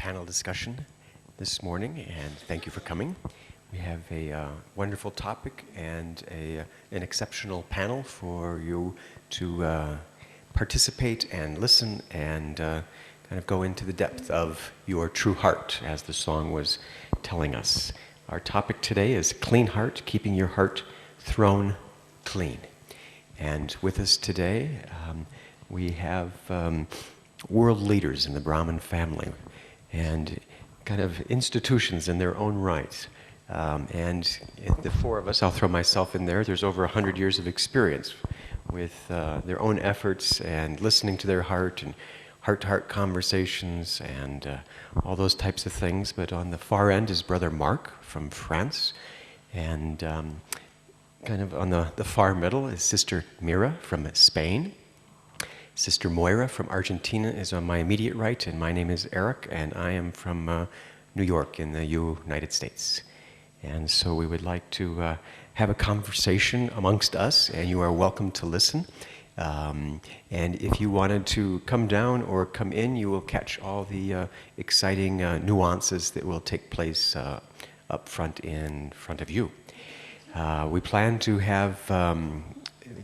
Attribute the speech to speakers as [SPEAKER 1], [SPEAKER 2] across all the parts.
[SPEAKER 1] panel discussion this morning, and thank you for coming. We have a wonderful topic and an exceptional panel for you to participate and listen and kind of go into the depth of your true heart, as the song was telling us. Our topic today is Clean Heart, Keeping Your Heart Thrown Clean. And with us today, we have world leaders in the Brahmin family and kind of institutions in their own right. And the four of us, I'll throw myself in there, there's over 100 years of experience with their own efforts and listening to their heart and heart-to-heart conversations and all those types of things. But on the far end is Brother Mark from France, and kind of on the far middle is Sister Mira from Spain. Sister Moira from Argentina is on my immediate right, and my name is Eric, and I am from New York in the United States. And so we would like to have a conversation amongst us, and you are welcome to listen. And if you wanted to come down or come in, you will catch all the exciting nuances that will take place up front in front of you. We plan to have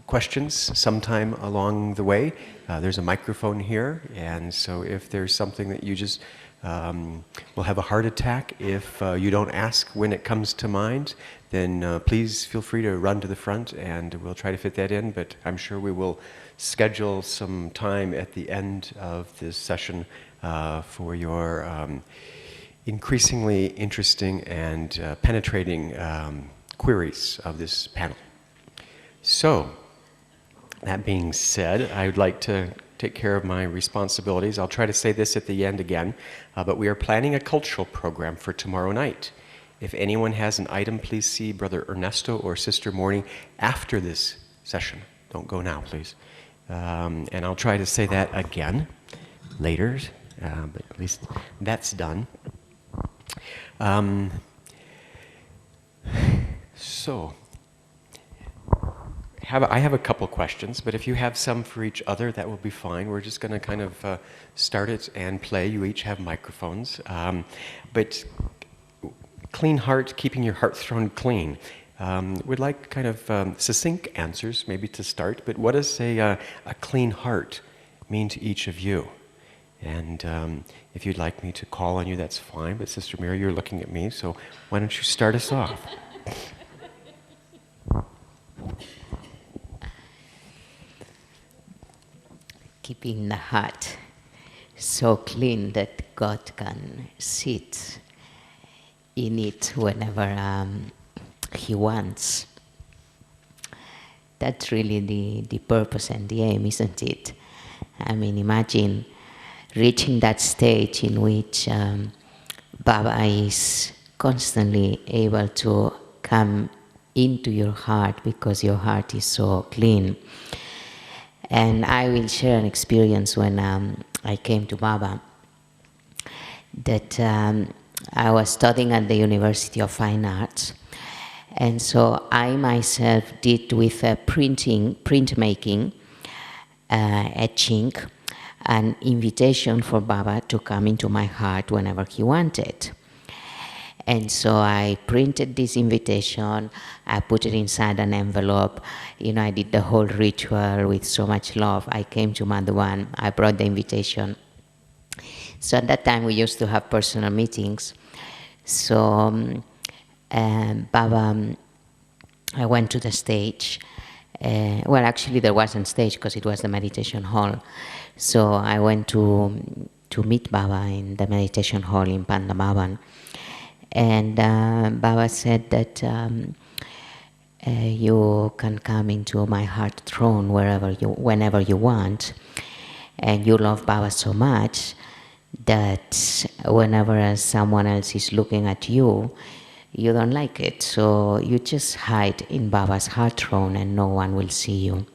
[SPEAKER 1] questions sometime along the way. There's a microphone here, and so if there's something that you just will have a heart attack if you don't ask when it comes to mind, then please feel free to run to the front and we'll try to fit that in. But I'm sure we will schedule some time at the end of this session for your increasingly interesting and penetrating queries of this panel. So, that being said, I would like to take care of my responsibilities. I'll try to say this at the end again, but we are planning a cultural program for tomorrow night. If anyone has an item, please see Brother Ernesto or Sister Morning after this session. Don't go now, please. And I'll try to say that again later, but at least that's done. I have a couple questions, but if you have some for each other, that will be fine. We're just going to kind of start it and play. You each have microphones. But clean heart, keeping your heart thrown clean. We'd like kind of succinct answers, maybe to start, but what does a clean heart mean to each of you? And if you'd like me to call on you, that's fine, but Sister Mary, you're looking at me, so why don't you start us off?
[SPEAKER 2] Keeping the heart so clean that God can sit in it whenever He wants. That's really the purpose and the aim, isn't it? I mean, imagine reaching that stage in which Baba is constantly able to come into your heart because your heart is so clean. And I will share an experience when I came to Baba, that I was studying at the University of Fine Arts, and so I myself did with printmaking, etching, an invitation for Baba to come into my heart whenever he wanted. And so I printed this invitation, I put it inside an envelope, I did the whole ritual with so much love. I came to Madhuban, I brought the invitation. So at that time we used to have personal meetings. So Baba, I went to the stage. Well, actually there wasn't stage because it was the meditation hall. So I went to meet Baba in the meditation hall in Pandamaban. And Baba said that you can come into my heart throne whenever you want. And you love Baba so much that whenever someone else is looking at you, you don't like it. So you just hide in Baba's heart throne and no one will see you.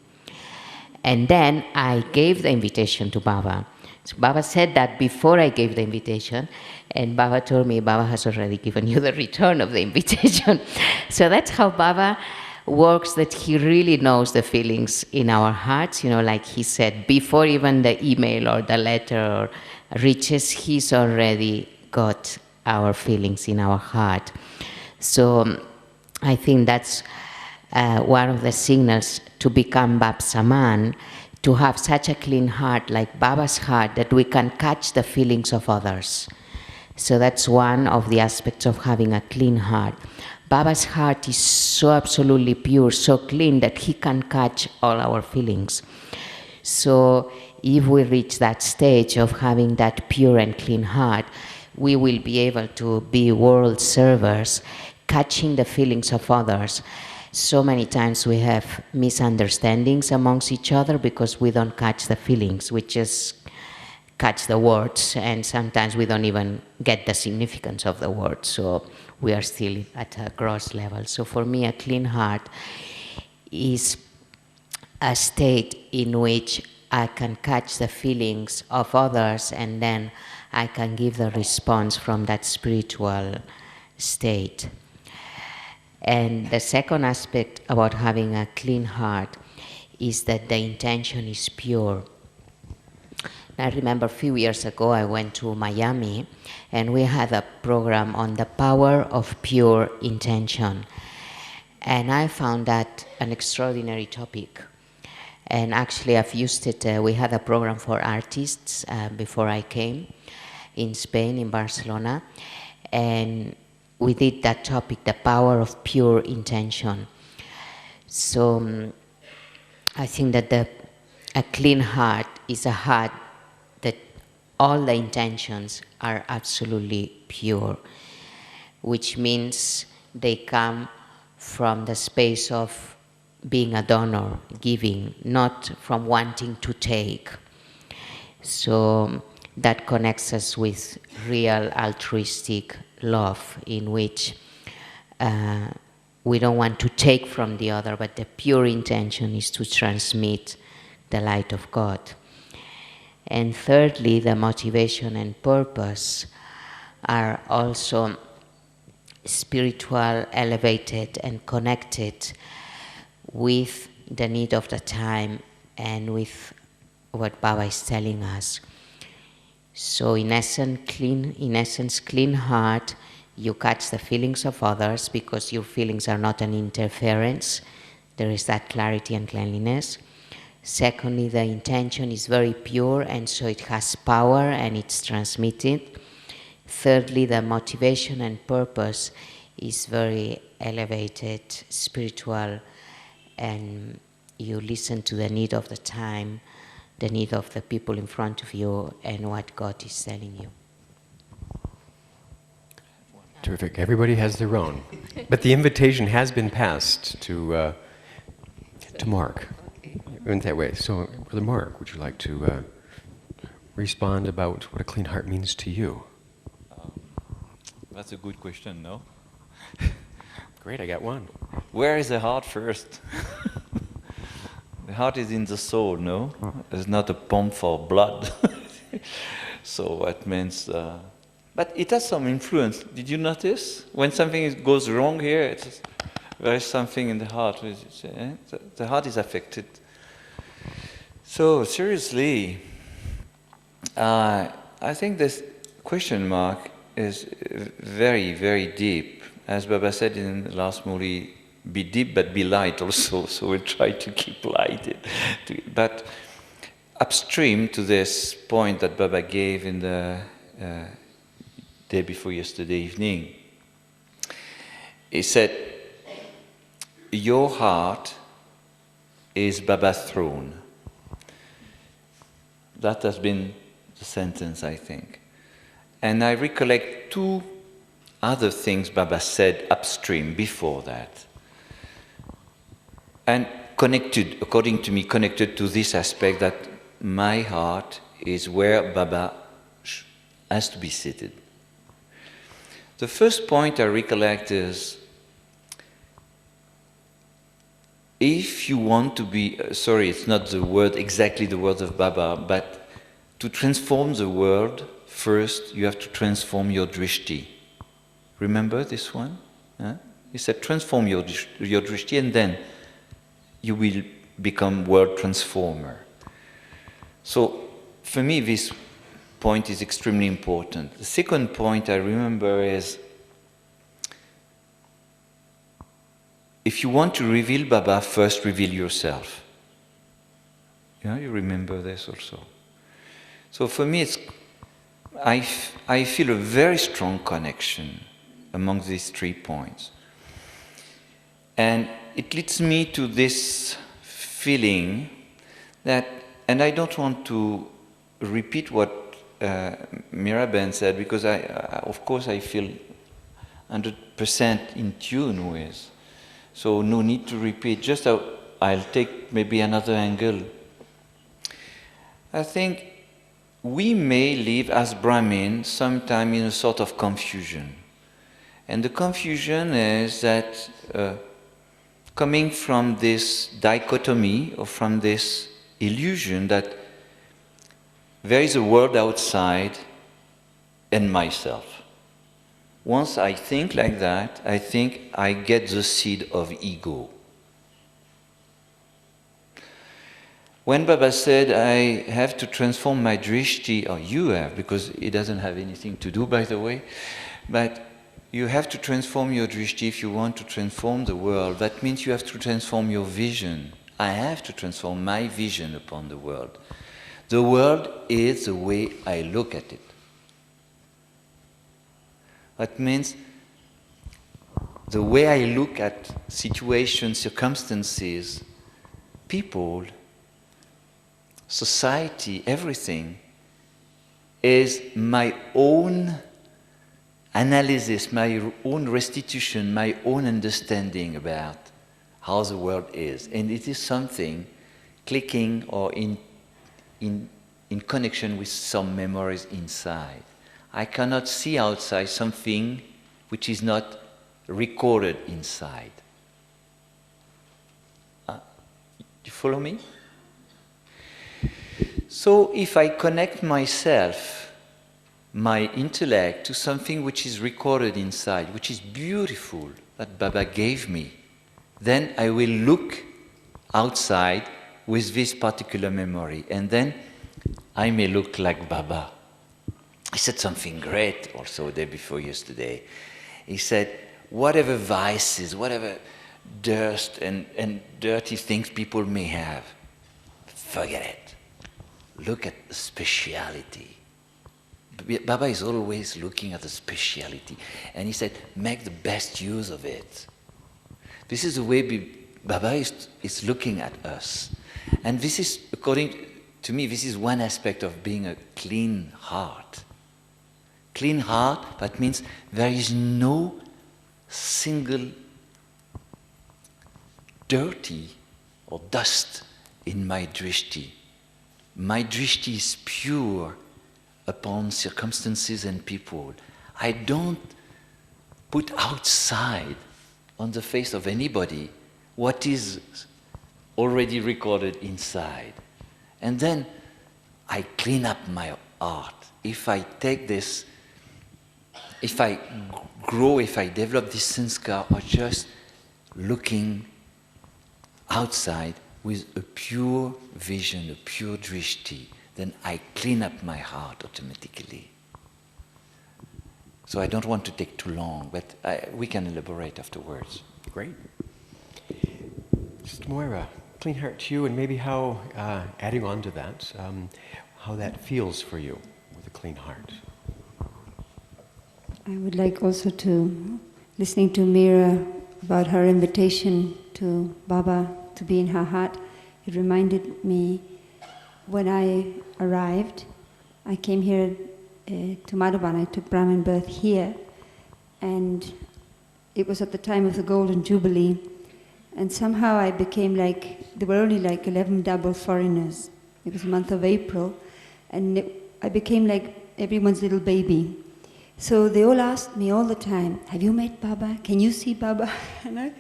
[SPEAKER 2] And then I gave the invitation to Baba. So Baba said that before I gave the invitation, and Baba told me Baba has already given you the return of the invitation. So that's how Baba works, that he really knows the feelings in our hearts. Like he said, before even the email or the letter reaches, he's already got our feelings in our heart. So I think that's one of the signals to become Bab-Saman, to have such a clean heart like Baba's heart, that we can catch the feelings of others. So that's one of the aspects of having a clean heart. Baba's heart is so absolutely pure, so clean, that he can catch all our feelings. So if we reach that stage of having that pure and clean heart, we will be able to be world servers, catching the feelings of others. So many times we have misunderstandings amongst each other because we don't catch the feelings, we just catch the words, and sometimes we don't even get the significance of the words, so we are still at a gross level. So for me, a clean heart is a state in which I can catch the feelings of others, and then I can give the response from that spiritual state. And the second aspect about having a clean heart is that the intention is pure. I remember a few years ago I went to Miami, and we had a program on the power of pure intention. And I found that an extraordinary topic. And actually I've used it, we had a program for artists before I came in Spain, in Barcelona. And we did that topic, the power of pure intention. So I think that a clean heart is a heart that all the intentions are absolutely pure, which means they come from the space of being a donor, giving, not from wanting to take. So that connects us with real altruistic love, in which we don't want to take from the other, but the pure intention is to transmit the light of God. And thirdly, the motivation and purpose are also spiritual, elevated, and connected with the need of the time and with what Baba is telling us. So in essence, clean heart, you catch the feelings of others because your feelings are not an interference. There is that clarity and cleanliness. Secondly, the intention is very pure, and so it has power and it's transmitted. Thirdly, the motivation and purpose is very elevated, spiritual, and you listen to the need of the time, the need of the people in front of you, and what God is telling you.
[SPEAKER 1] Terrific. Everybody has their own. But the invitation has been passed to Mark. In that way. So, Brother Mark, would you like to respond about what a clean heart means to you?
[SPEAKER 3] That's a good question, no?
[SPEAKER 1] Great, I got one.
[SPEAKER 3] Where is the heart first? The heart is in the soul, no? It's not a pump for blood. So that means... but it has some influence. Did you notice? When something goes wrong here, there is something in the heart. The heart is affected. So, seriously, I think this question mark is very, very deep. As Baba said in the last Muli, be deep but be light also, so we'll try to keep light. But upstream to this point that Baba gave in the day before yesterday evening, he said, your heart is Baba's throne. That has been the sentence, I think. And I recollect two other things Baba said upstream before that. And connected, according to me, connected to this aspect that my heart is where Baba has to be seated. The first point I recollect is, if you want to be, sorry, it's not the word, exactly the word of Baba, but to transform the world, first you have to transform your drishti. Remember this one? He said, transform your drishti, and then you will become world transformer. So, for me, this point is extremely important. The second point I remember is, if you want to reveal Baba, first reveal yourself. Yeah, you remember this also. So for me, I feel a very strong connection among these 3 points. And it leads me to this feeling that, and I don't want to repeat what Miraben said, because of course I feel 100% in tune with. So no need to repeat, just I'll take maybe another angle. I think we may live as Brahmin sometime in a sort of confusion. And the confusion is that coming from this dichotomy or from this illusion that there is a world outside and myself. Once I think like that, I think I get the seed of ego. When Baba said, I have to transform my drishti, or you have, because it doesn't have anything to do, by the way, but you have to transform your drishti if you want to transform the world. That means you have to transform your vision. I have to transform my vision upon the world. The world is the way I look at it. That means the way I look at situations, circumstances, people, society, everything, is my own analysis, my own restitution, my own understanding about how the world is. And it is something clicking or in connection with some memories inside. I cannot see outside something which is not recorded inside. You follow me? So if I connect myself, my intellect, to something which is recorded inside, which is beautiful, that Baba gave me, then I will look outside with this particular memory, and then I may look like Baba. He said something great also the day before yesterday. He said, whatever vices, whatever dust and dirty things people may have, forget it. Look at the speciality. Baba is always looking at the speciality. And he said, make the best use of it. This is the way Baba is looking at us. And this is, according to me, this is one aspect of being a clean heart. Clean heart, that means there is no single dirty or dust in my drishti. My drishti is pure upon circumstances and people. I don't put outside on the face of anybody what is already recorded inside. And then I clean up my art. If I take this, if I grow, if I develop this sanskar of just looking outside with a pure vision, a pure drishti, then I clean up my heart automatically. So I don't want to take too long, but we can elaborate afterwards.
[SPEAKER 1] Great. Sister Moira, clean heart to you, and maybe how, adding on to that, how that feels for you with a clean heart.
[SPEAKER 4] I would like also to, listening to Mira about her invitation to Baba to be in her heart, it reminded me when I arrived, I came here to Madhuban, I took Brahmin birth here, and it was at the time of the Golden Jubilee, and somehow I became like, there were only like 11 double foreigners. It was the month of April, and I became like everyone's little baby. So they all asked me all the time, have you met Baba? Can you see Baba? And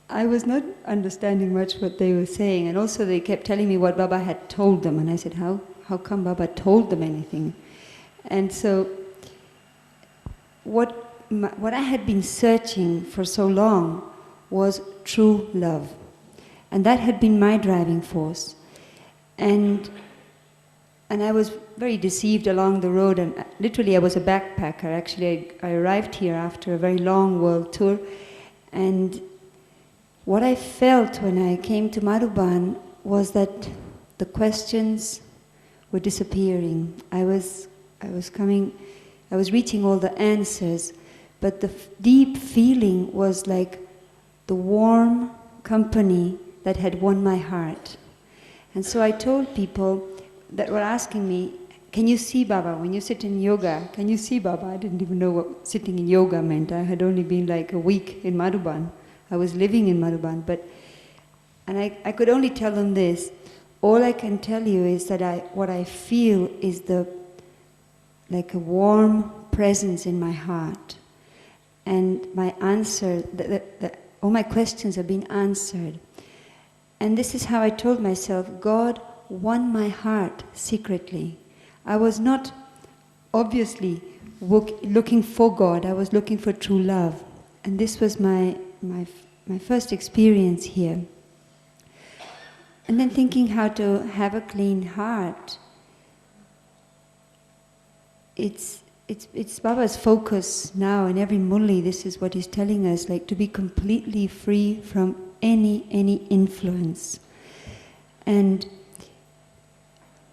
[SPEAKER 4] I was not understanding much what they were saying, and also they kept telling me what Baba had told them, and I said, how come Baba told them anything? And so what I had been searching for so long was true love, and that had been my driving force. And I was very deceived along the road, and literally I was a backpacker. Actually, I arrived here after a very long world tour, and what I felt when I came to Madhuban was that the questions were disappearing. I was reaching all the answers, but the deep feeling was like the warm company that had won my heart. And so I told people that were asking me, can you see Baba when you sit in yoga? Can you see Baba? I didn't even know what sitting in yoga meant. I had only been like a week in Madhuban. I was living in Madhuban, and I could only tell them this. All I can tell you is that what I feel is like a warm presence in my heart. And my answer, all my questions have been answered. And this is how I told myself, God won my heart secretly. I was not obviously looking for God, I was looking for true love. And this was my first experience here. And then thinking how to have a clean heart. It's Baba's focus now in every murli. This is what he's telling us, like to be completely free from any influence. And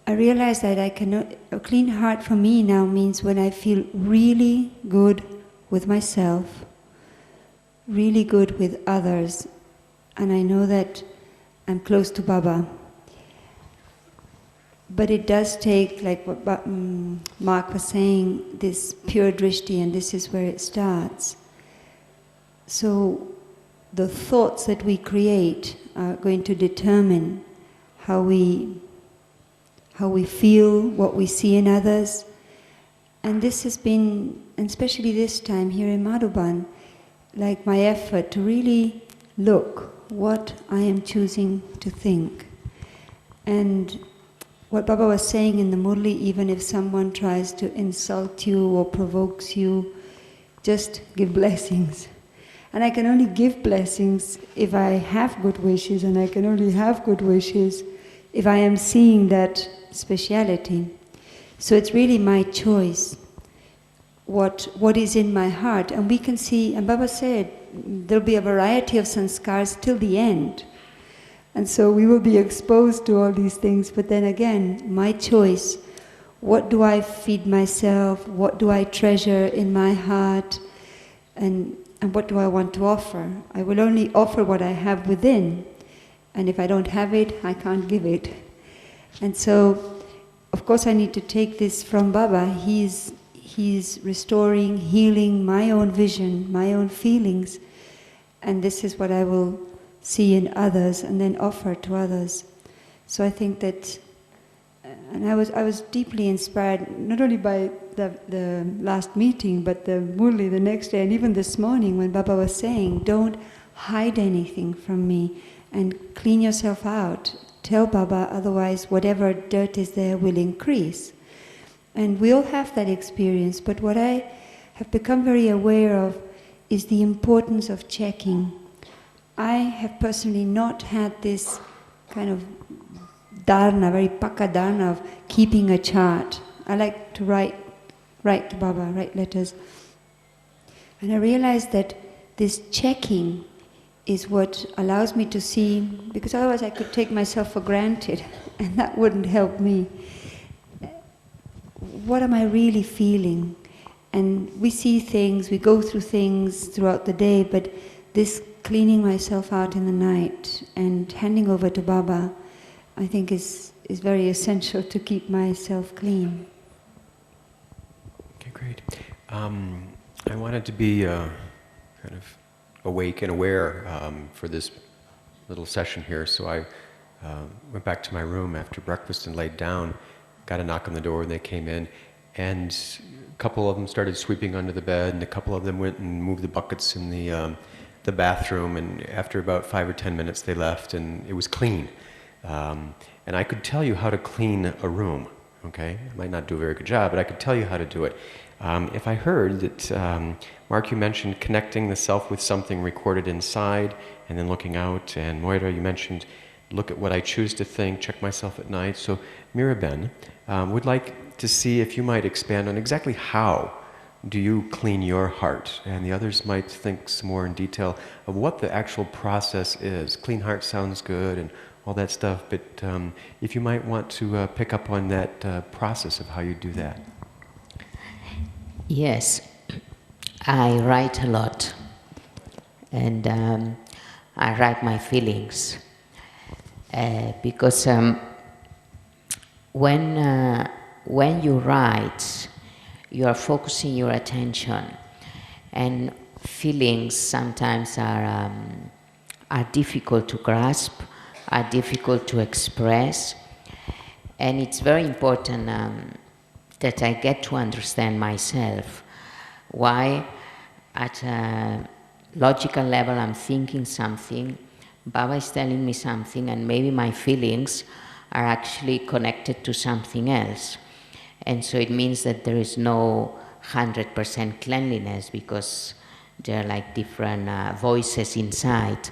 [SPEAKER 4] I realize that a clean heart for me now means when I feel really good with myself, really good with others, and I know that I'm close to Baba. But it does take, like what Mark was saying, this pure drishti, and this is where it starts. So the thoughts that we create are going to determine how we feel, what we see in others. And this has been, and especially this time here in Madhuban, like my effort to really look what I am choosing to think. And what Baba was saying in the Murli, even if someone tries to insult you or provokes you, just give blessings. And I can only give blessings if I have good wishes, and I can only have good wishes if I am seeing that speciality. So it's really my choice, what is in my heart. And we can see, and Baba said, there'll be a variety of sanskars till the end. And so we will be exposed to all these things, but then again, my choice. What do I feed myself? What do I treasure in my heart? And what do I want to offer? I will only offer what I have within. And if I don't have it, I can't give it. And so, of course, I need to take this from Baba. He's restoring, healing my own vision, my own feelings. And this is what I will see in others and then offer to others. So I think that, and I was deeply inspired, not only by the last meeting, but the Murli the next day, and even this morning when Baba was saying, don't hide anything from me and clean yourself out. Tell Baba, otherwise whatever dirt is there will increase. And we all have that experience, but what I have become very aware of is the importance of checking. I have personally not had this kind of dharna, very pakka dharna of keeping a chart. I like to write to Baba, write letters. And I realized that this checking is what allows me to see, because otherwise I could take myself for granted, and that wouldn't help me. What am I really feeling? And we see things, we go through things throughout the day, but this cleaning myself out in the night and handing over to Baba, I think is very essential to keep myself clean.
[SPEAKER 1] Okay, great. I wanted to be kind of awake and aware for this little session here, so I went back to my room after breakfast and laid down, got a knock on the door, and they came in, and a couple of them started sweeping under the bed, and a couple of them went and moved the buckets in the bathroom, and after about 5 or 10 minutes they left, and it was clean. And I could tell you how to clean a room, okay? I might not do a very good job, but I could tell you how to do it. If I heard that, Mark, you mentioned connecting the self with something recorded inside and then looking out, and Moira, you mentioned look at what I choose to think, check myself at night. So Miraben would like to see if you might expand on exactly how do you clean your heart, and the others might think some more in detail of what the actual process is. Clean heart sounds good and all that stuff, but if you might want to pick up on that process of how you do that.
[SPEAKER 2] Yes, I write a lot, and I write my feelings because when you write, you are focusing your attention, and feelings sometimes are difficult to grasp, are difficult to express, and it's very important that I get to understand myself. Why, at a logical level, I'm thinking something, Baba is telling me something, and maybe my feelings are actually connected to something else. And so it means that there is no 100% cleanliness because there are like different voices inside.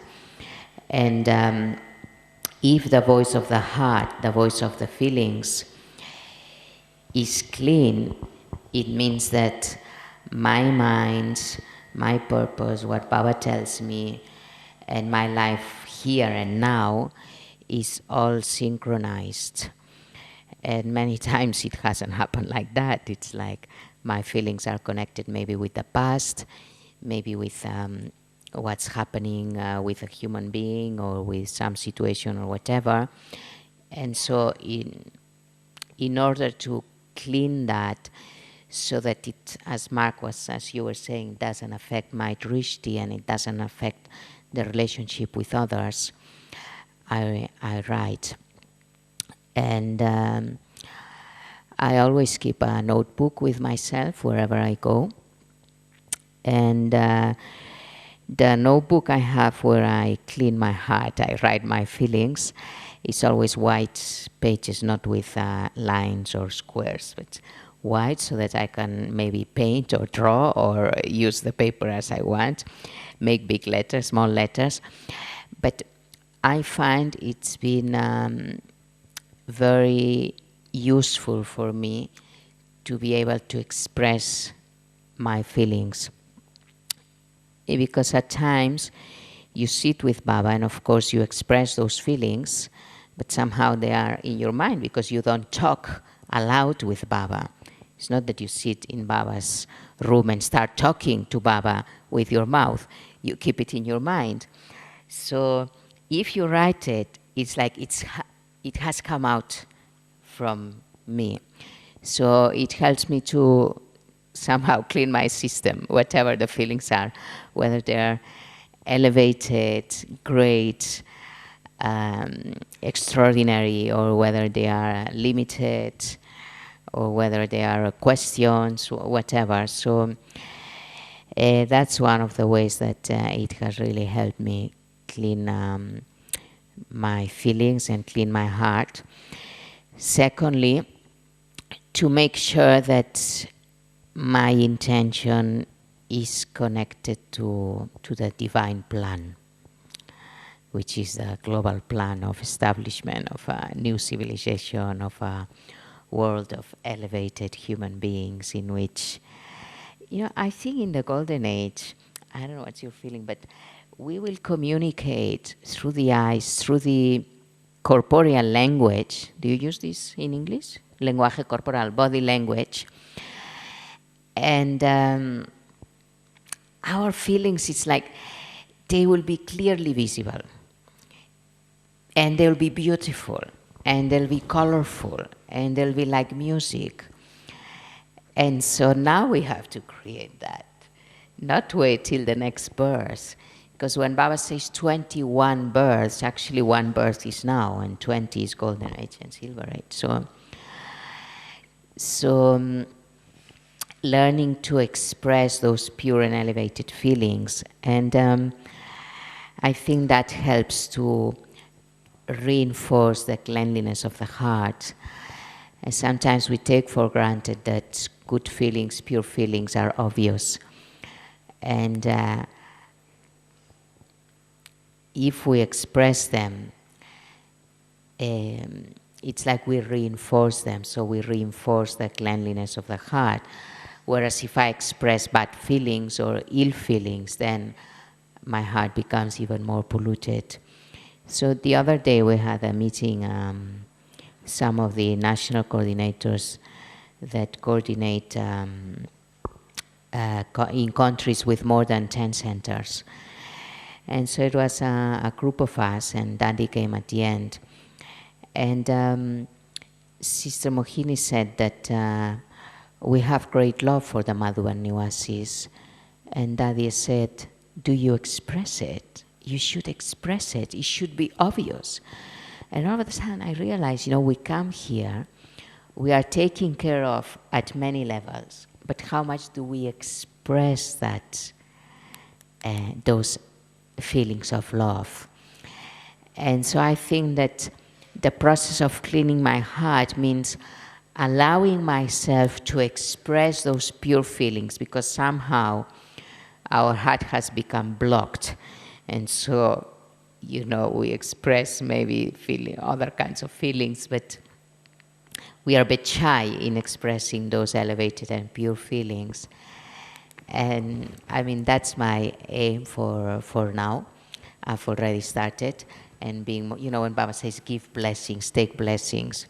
[SPEAKER 2] And if the voice of the heart, the voice of the feelings, is clean, it means that my mind, my purpose, what Baba tells me, and my life here and now is all synchronized. And many times it hasn't happened like that. It's like my feelings are connected maybe with the past, maybe with what's happening with a human being or with some situation or whatever. And so in order to clean that so that it, as Mark was, as you were saying, doesn't affect my drishti and it doesn't affect the relationship with others, I write. And I always keep a notebook with myself wherever I go. And the notebook I have where I clean my heart, I write my feelings, it's always white pages, not with lines or squares, but white so that I can maybe paint or draw or use the paper as I want, make big letters, small letters. But I find it's been very useful for me to be able to express my feelings. Because at times you sit with Baba and of course you express those feelings, but somehow they are in your mind because you don't talk aloud with Baba. It's not that you sit in Baba's room and start talking to Baba with your mouth. You keep it in your mind. So if you write it, it's like it has come out from me. So it helps me to somehow clean my system, whatever the feelings are, whether they're elevated, great, extraordinary, or whether they are limited, or whether they are questions, or whatever. So that's one of the ways that it has really helped me clean my feelings and clean my heart. Secondly, to make sure that my intention is connected to the divine plan, which is the global plan of establishment of a new civilization, of a world of elevated human beings in which, I think in the golden age, I don't know what you're feeling, but we will communicate through the eyes, through the corporeal language. Do you use this in English? Lenguaje corporal, body language. And our feelings, it's like they will be clearly visible. And they'll be beautiful. And they'll be colorful. And they'll be like music. And so now we have to create that. Not wait till the next birth. Because when Baba says 21 births, actually one birth is now, and 20 is golden age and silver age. So learning to express those pure and elevated feelings. And I think that helps to reinforce the cleanliness of the heart. And sometimes we take for granted that good feelings, pure feelings are obvious. And if we express them, it's like we reinforce them. So we reinforce the cleanliness of the heart. Whereas if I express bad feelings or ill feelings, then my heart becomes even more polluted. So the other day we had a meeting, some of the national coordinators that coordinate in countries with more than 10 centers. And so it was a group of us, and Daddy came at the end. And Sister Mohini said that we have great love for the Madhuban Niwasis. And Daddy said, do you express it? You should express it. It should be obvious. And all of a sudden I realized, we come here, we are taken care of at many levels, but how much do we express that, those feelings of love? And so I think that the process of cleaning my heart means allowing myself to express those pure feelings, because somehow our heart has become blocked. And so, we express maybe feeling other kinds of feelings, but we are a bit shy in expressing those elevated and pure feelings. And I mean, that's my aim for now. I've already started. And being, when Baba says give blessings, take blessings,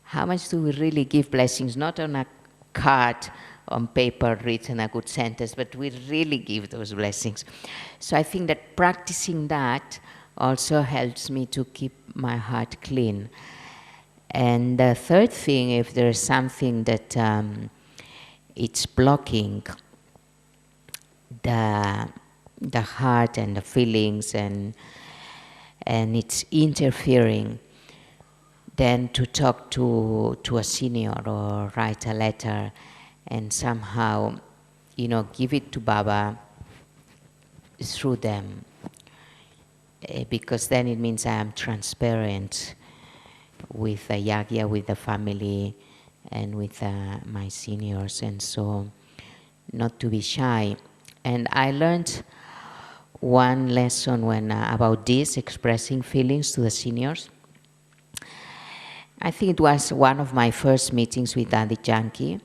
[SPEAKER 2] how much do we really give blessings? Not on a card, on paper, written a good sentence, but we really give those blessings. So I think that practicing that also helps me to keep my heart clean. And the third thing, if there is something that it's blocking the heart and the feelings, and it's interfering, then to talk to a senior or write a letter and somehow, give it to Baba through them. Because then it means I am transparent with the Yagya, with the family, and with my seniors, and so not to be shy. And I learned one lesson when about this, expressing feelings to the seniors. I think it was one of my first meetings with Daddy Janki.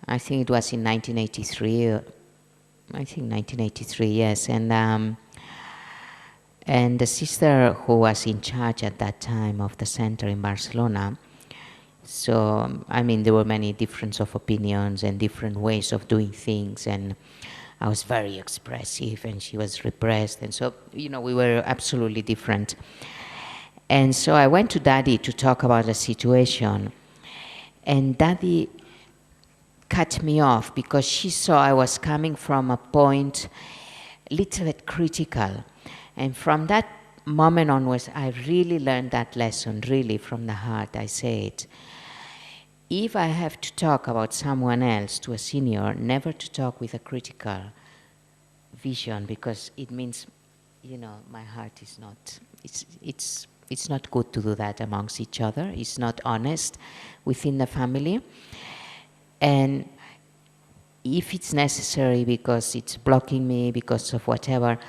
[SPEAKER 2] I think it was in 1983. I think 1983, yes. And the sister who was in charge at that time of the center in Barcelona, so, I mean, there were many differences of opinions and different ways of doing things, and I was very expressive and she was repressed, and so, we were absolutely different. And so I went to Daddy to talk about the situation, and Daddy cut me off because she saw I was coming from a point a little bit critical. And from that moment onwards, I really learned that lesson, really from the heart, I say it. If I have to talk about someone else to a senior, never to talk with a critical vision, because it means, my heart is not, it's not good to do that amongst each other. It's not honest within the family. And if it's necessary because it's blocking me, because of whatever,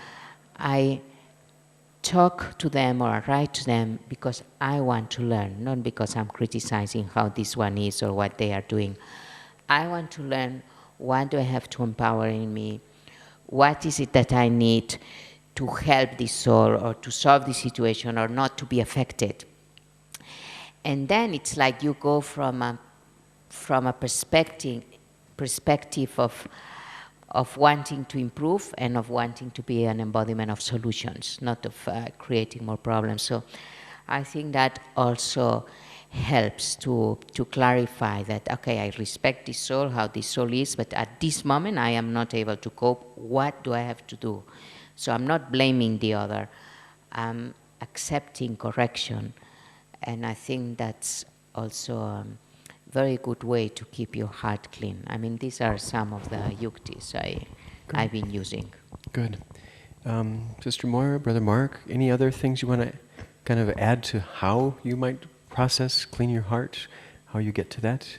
[SPEAKER 2] I talk to them or I write to them because I want to learn, not because I'm criticizing how this one is or what they are doing. I want to learn, what do I have to empower in me? What is it that I need to help this soul or to solve this situation or not to be affected? And then it's like you go from a perspective of wanting to improve and of wanting to be an embodiment of solutions, not of creating more problems. So I think that also helps to clarify that, okay, I respect this soul, how this soul is, but at this moment I am not able to cope. What do I have to do? So I'm not blaming the other. I'm accepting correction. And I think that's also a very good way to keep your heart clean. I mean, these are some of the yuktis I've been using.
[SPEAKER 1] Good. Sister Moira, Brother Mark, any other things you want to kind of add to how you might process, clean your heart, how you get to that?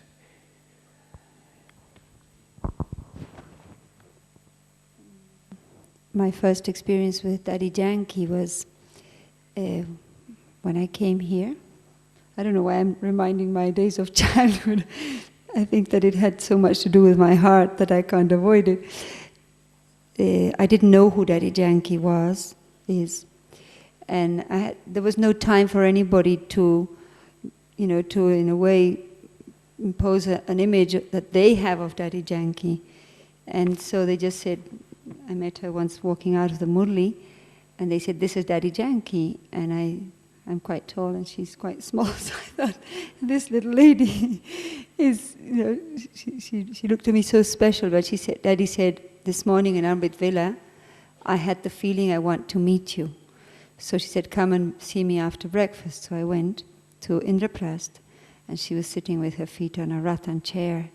[SPEAKER 4] My first experience with Daddy Janki was when I came here. I don't know why I'm reminding my days of childhood. I think that it had so much to do with my heart that I can't avoid it. I didn't know who Daddy Janki is. And there was no time for anybody to in a way impose an image that they have of Daddy Janki. And so they just said, I met her once walking out of the Murli, and they said, this is Daddy Janki. And I'm quite tall and she's quite small, so I thought, this little lady is, she looked to me so special, but Daddy said, this morning in Amrit Vela, I had the feeling I want to meet you. So she said, come and see me after breakfast. So I went to Indraprasth, and she was sitting with her feet on a rattan chair,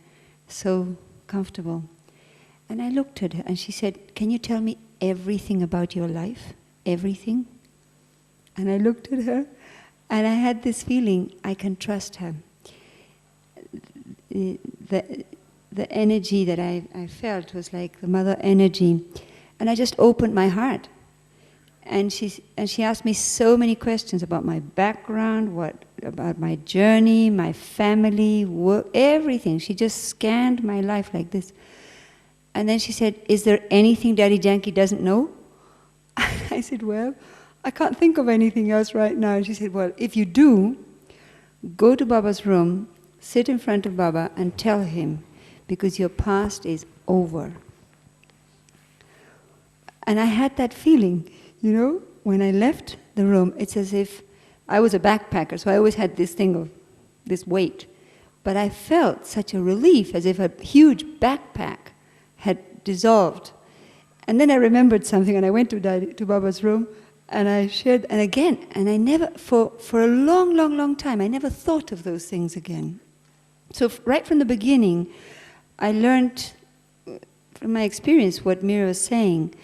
[SPEAKER 4] so comfortable. And I looked at her, and she said, can you tell me everything about your life? Everything? And I looked at her, and I had this feeling, I can trust her. The energy that I felt was like the mother energy. And I just opened my heart. And she asked me so many questions about my background, about my journey, my family, work, everything. She just scanned my life like this. And then she said, is there anything Daddy Janki doesn't know? I said, well, I can't think of anything else right now. And she said, well, if you do, go to Baba's room, sit in front of Baba and tell him, because your past is over. And I had that feeling, when I left the room, it's as if I was a backpacker, so I always had this thing of this weight. But I felt such a relief, as if a huge backpack had dissolved. And then I remembered something, and I went to Baba's room, and I shared, and again, and I never, for a long, long, long time, I never thought of those things again. So right from the beginning, I learned from my experience what Mira was saying,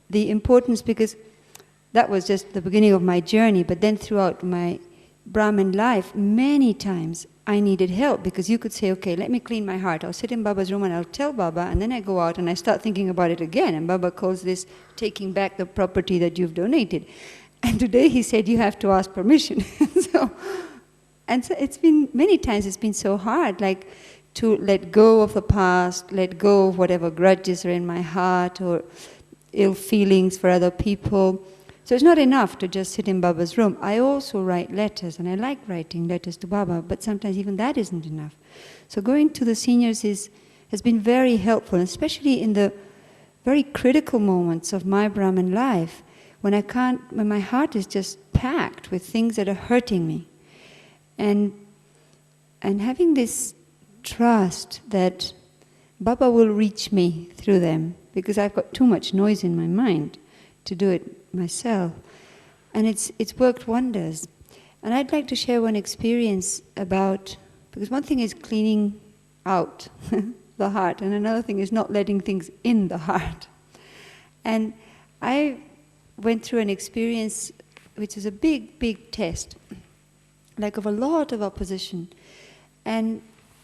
[SPEAKER 4] the importance, because that was just the beginning of my journey, but then throughout my Brahmin life, many times I needed help, because you could say, okay, let me clean my heart. I'll sit in Baba's room and I'll tell Baba, and then I go out and I start thinking about it again, and Baba calls this taking back the property that you've donated. And today he said, you have to ask permission. so it's been, many times it's been so hard, like to let go of the past, let go of whatever grudges are in my heart or ill feelings for other people. So it's not enough to just sit in Baba's room. I also write letters, and I like writing letters to Baba, but sometimes even that isn't enough. So going to the seniors has been very helpful, especially in the very critical moments of my Brahmin life, when my heart is just packed with things that are hurting me. And having this trust that Baba will reach me through them, because I've got too much noise in my mind to do it myself. And it's worked wonders. And I'd like to share one experience about, because one thing is cleaning out the heart, and another thing is not letting things in the heart. And I went through an experience which is a big, big test, like of a lot of opposition. And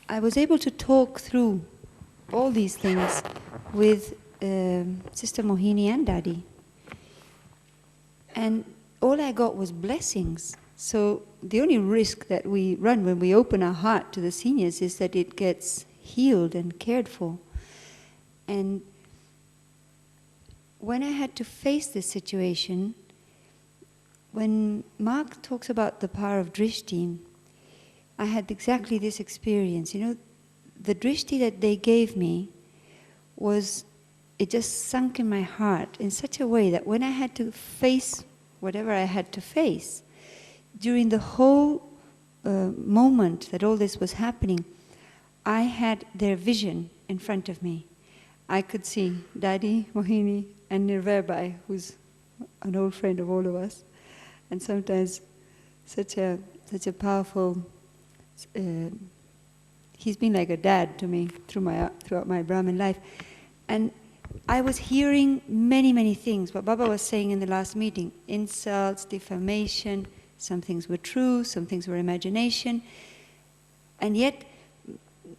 [SPEAKER 4] I was able to talk through all these things with Sister Mohini and Daddy. And all I got was blessings. So the only risk that we run when we open our heart to the seniors is that it gets healed and cared for. And when I had to face this situation, when Mark talks about the power of drishti, I had exactly this experience. The drishti that they gave me it just sunk in my heart in such a way that when I had to face whatever I had to face, during the whole moment that all this was happening, I had their vision in front of me. I could see Daddy, Mohini, and Nirvabai, who's an old friend of all of us, and sometimes such a powerful. He's been like a dad to me throughout my Brahmin life, and I was hearing many, many things. What Baba was saying in the last meeting: insults, defamation. Some things were true, some things were imagination, and yet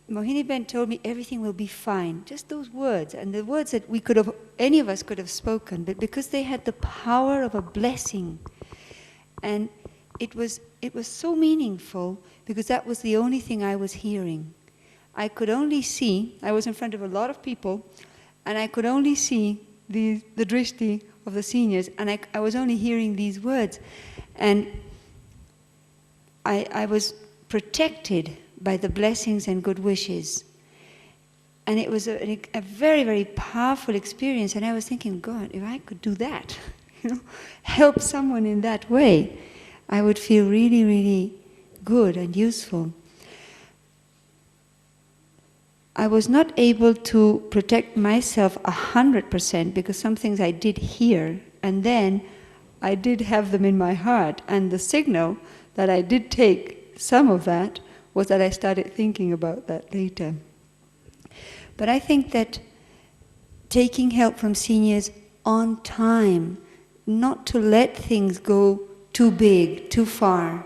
[SPEAKER 4] Mohini Ben told me everything will be fine. Just those words, and the words that any of us could have spoken, but because they had the power of a blessing. And it was so meaningful because that was the only thing I was hearing. I could only see, I was in front of a lot of people, and I could only see the drishti of the seniors, and I was only hearing these words. And I was protected by the blessings and good wishes. And it was a very, very powerful experience. And I was thinking, God, if I could do that, help someone in that way, I would feel really, really good and useful. I was not able to protect myself 100% because some things I did hear, and then I did have them in my heart. And the signal that I did take some of that was that I started thinking about that later. But I think that taking help from seniors on time, not to let things go too big, too far,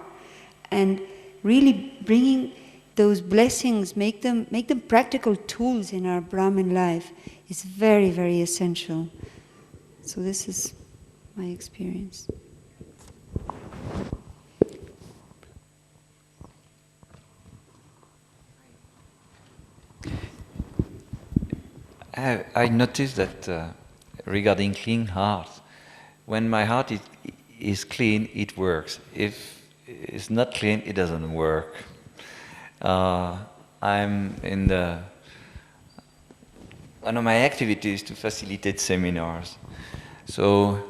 [SPEAKER 4] and really bringing those blessings, make them practical tools in our Brahmin life is very, very essential. So this is my experience.
[SPEAKER 3] I noticed that regarding clean heart, when my heart is clean, it works. If it's not clean, it doesn't work. I'm in one of my activities to facilitate seminars. So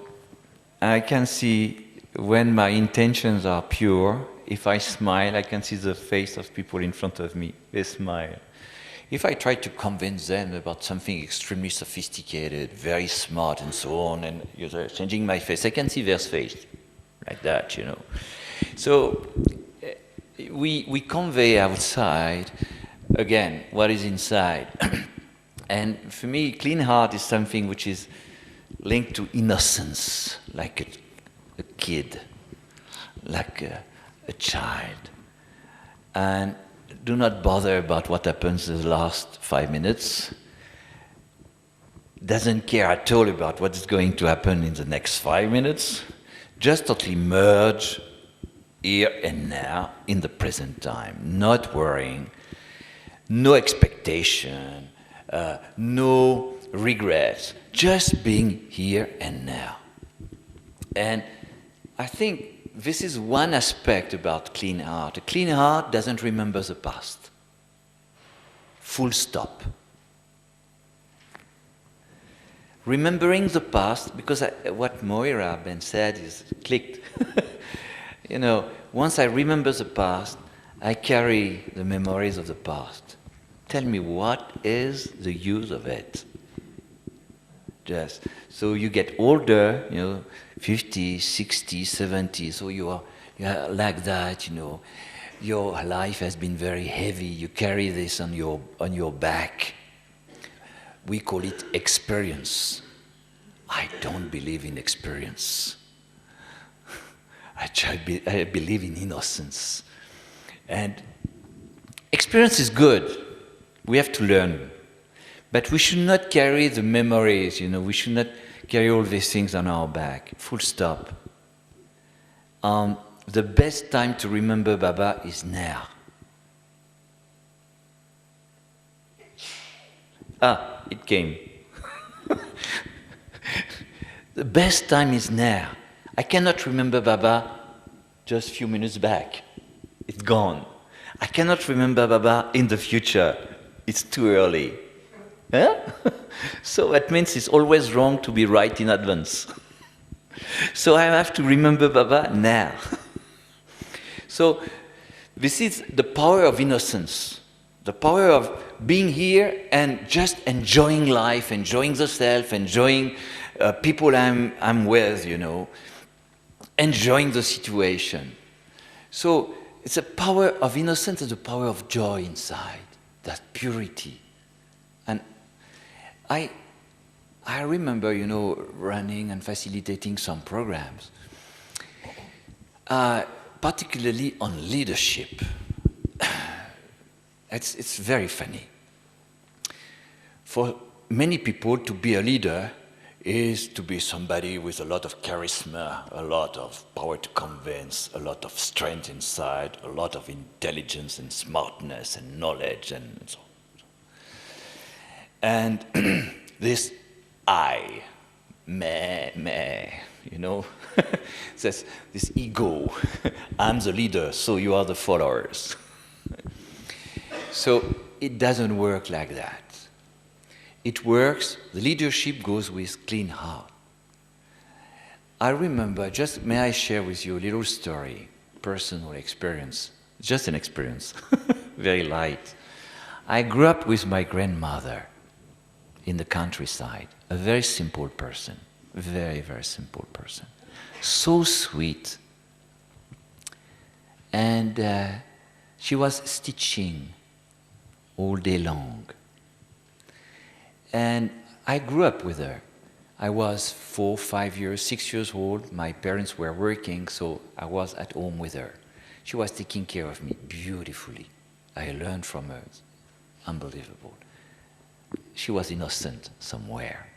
[SPEAKER 3] I can see when my intentions are pure. If I smile, I can see the face of people in front of me. They smile. If I try to convince them about something extremely sophisticated, very smart and so on, and they're changing my face, I can see their face, like that, So we convey outside, again, what is inside. And for me, clean heart is something which is linked to innocence, like a kid, like a child. And do not bother about what happens in the last 5 minutes. Doesn't care at all about what's going to happen in the next 5 minutes. Just totally merge here and now in the present time. Not worrying, no expectation, no regrets. Just being here and now. And I think this is one aspect about clean heart. A clean heart doesn't remember the past. Full stop. Remembering the past, because what Moira Ben said is clicked. Once I remember the past, I carry the memories of the past. Tell me, what is the use of it? Just so you get older, 50, 60, 70, so you're like that, your life has been very heavy, you carry this on your back. We call it experience. I don't believe in experience. I believe in innocence. And experience is good. We have to learn. But we should not carry the memories, we should not carry all these things on our back. Full stop. The best time to remember Baba is now. It came. The best time is now. I cannot remember Baba just a few minutes back. It's gone. I cannot remember Baba in the future. It's too early. So that means it's always wrong to be right in advance. So I have to remember Baba now. So this is the power of innocence, the power of being here and just enjoying life, enjoying the self, enjoying people I'm with, enjoying the situation. So it's a power of innocence, it's a power of joy inside, that purity. And I remember, running and facilitating some programs, particularly on leadership. It's very funny. For many people, to be a leader, is to be somebody with a lot of charisma, a lot of power to convince, a lot of strength inside, a lot of intelligence and smartness and knowledge and so on. And this I, me, you know, says this ego, I'm the leader, so you are the followers. So it doesn't work like that. It works, the leadership goes with clean heart. I remember, may I share with you a little story, personal experience, just an experience, very light. I grew up with my grandmother in the countryside, a very simple person, very, very simple person. So sweet. And she was stitching all day long. And I grew up with her. I was 4, 5 years, 6 years old. My parents were working, so I was at home with her. She was taking care of me beautifully. I learned from her. Unbelievable. She was innocent somewhere.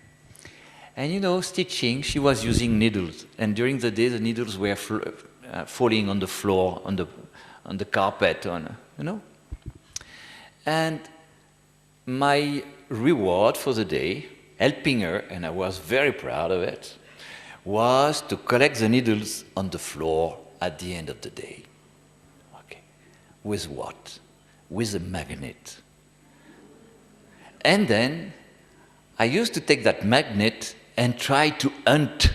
[SPEAKER 3] And you know, stitching, she was using needles. And during the day, the needles were falling on the floor, on the carpet, you know. And my reward for the day, helping her, and I was very proud of it, was to collect the needles on the floor at the end of the day. Okay. With what? With a magnet. And then I used to take that magnet and try to hunt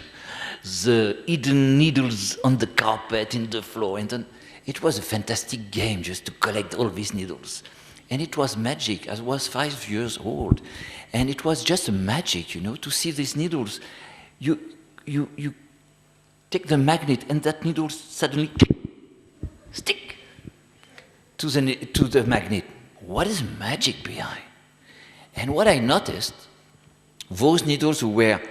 [SPEAKER 3] the hidden needles on the carpet, in the floor. And then it was a fantastic game just to collect all these needles. And it was magic. I was 5 years old. And it was just a magic, you know, to see these needles. You take the magnet and that needle suddenly stick to the magnet. What is magic behind? And what I noticed, those needles who were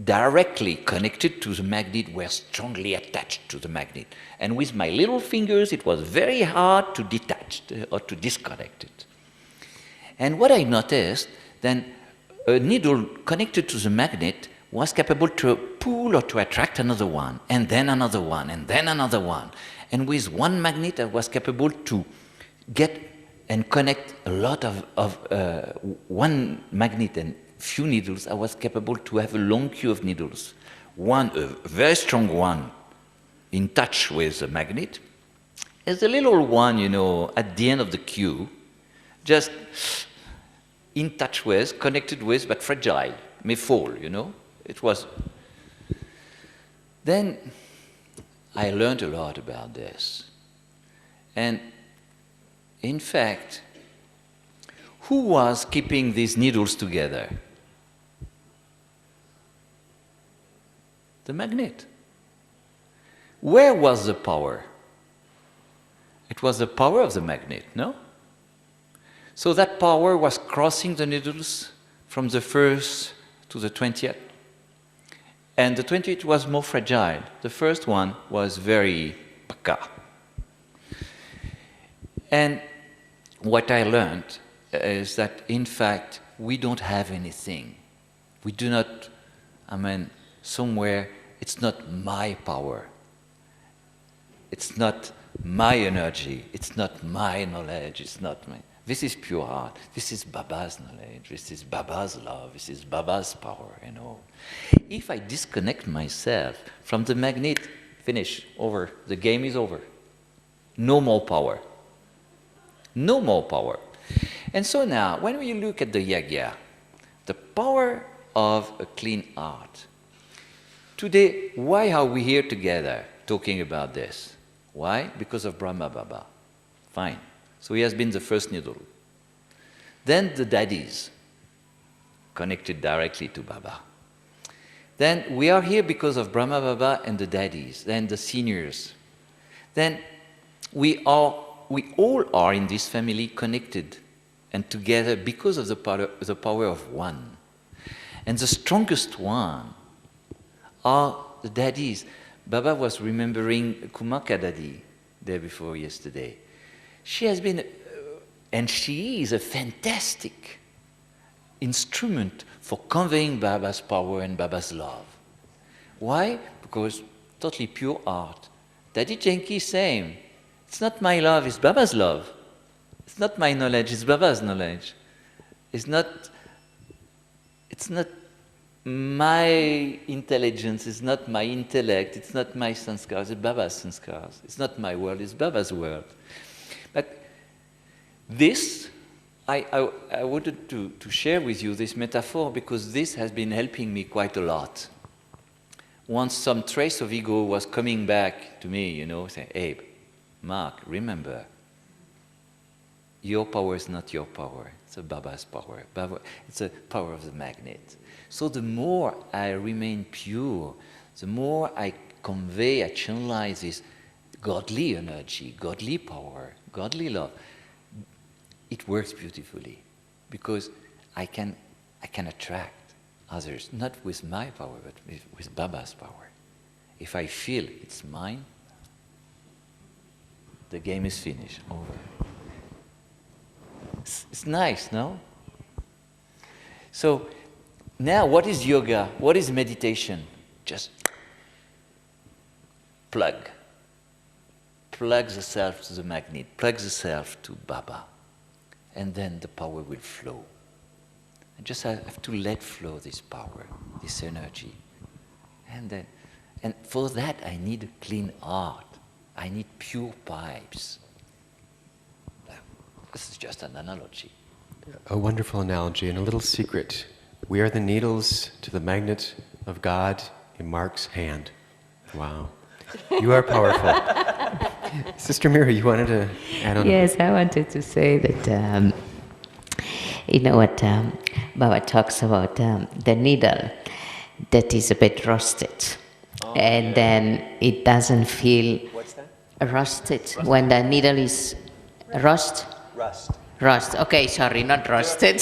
[SPEAKER 3] directly connected to the magnet were strongly attached to the magnet. And with my little fingers, it was very hard to detach or to disconnect it. And what I noticed, then a needle connected to the magnet was capable to pull or to attract another one, and then another one, and then another one. And with one magnet, I was capable to get and connect a lot of one magnet and few needles. I was capable to have a long queue of needles. One, a very strong one, in touch with the magnet. There's a little one, you know, at the end of the queue, just in touch with, connected with, but fragile, may fall, you know. It was. Then I learned a lot about this. And in fact, who was keeping these needles together? The magnet. Where was the power? It was the power of the magnet, no? So that power was crossing the needles from the 1st to the 20th. And the 20th was more fragile. The first one was very paka. And what I learned is that, in fact, we don't have anything. We do not, somewhere, it's not my power. It's not my energy. It's not my knowledge. It's not my... This is pure heart. This is Baba's knowledge. This is Baba's love. This is Baba's power, you know. If I disconnect myself from the magnet, finish, over. The game is over. No more power. No more power. And so now, when we look at the yagya, the power of a clean heart. Today, why are we here together talking about this? Why? Because of Brahma Baba. Fine. So he has been the first needle. Then the daddies, connected directly to Baba. Then we are here because of Brahma Baba and the daddies, then the seniors. Then we all are in this family connected and together because of the power of one. And the strongest one are the daddies. Baba was remembering Kumaka Daddy day before yesterday. She has been, and she is a fantastic instrument for conveying Baba's power and Baba's love. Why? Because totally pure art. Daddy Janki is saying, it's not my love, it's Baba's love. It's not my knowledge, it's Baba's knowledge. It's not my intelligence, it's not my intellect, it's not my sanskars, it's Baba's sanskars. It's not my world, it's Baba's world. But this, I wanted to share with you this metaphor because this has been helping me quite a lot. Once some trace of ego was coming back to me, saying, hey, Mark, remember, your power is not your power, it's a Baba's power. It's a power of the magnet. So the more I remain pure, the more I convey, I channelize this godly energy, godly power, godly love, it works beautifully because I can attract others, not with my power, but with Baba's power. If I feel it's mine, the game is finished, over. It's nice, no? So now, what is yoga? What is meditation? Just plug the self to the magnet, plug the self to Baba, and then the power will flow. I just have to let flow this power, this energy. And for that I need a clean heart. I need pure pipes. This is just an analogy.
[SPEAKER 1] A wonderful analogy and a little secret. We are the needles to the magnet of God in Mark's hand. Wow. You are powerful. Sister Mira, you wanted to add on?
[SPEAKER 2] Yes, I wanted to say that, you know what Baba talks about, the needle that is a bit rusted. And then it doesn't feel...
[SPEAKER 1] What's that?
[SPEAKER 2] Rusted. When the needle is
[SPEAKER 1] Rust.
[SPEAKER 2] Rust. Okay, sorry, not rusted.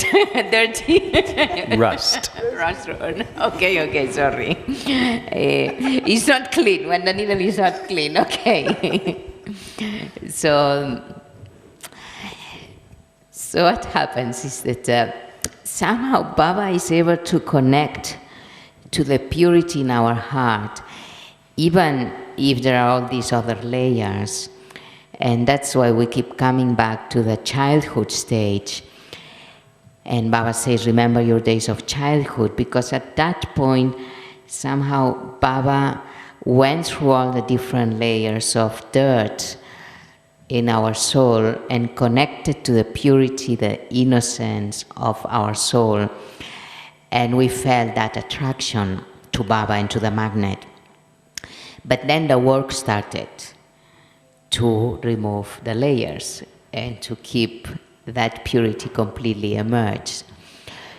[SPEAKER 2] Dirty.
[SPEAKER 1] Rust.
[SPEAKER 2] Rust. Okay, sorry. It's not clean. When the needle is not clean, okay. So what happens is that somehow Baba is able to connect to the purity in our heart, even if there are all these other layers. And that's why we keep coming back to the childhood stage. And Baba says, remember your days of childhood, because at that point, somehow Baba went through all the different layers of dirt in our soul and connected to the purity, the innocence of our soul. And we felt that attraction to Baba and to the magnet. But then the work started to remove the layers and to keep that purity completely emerged.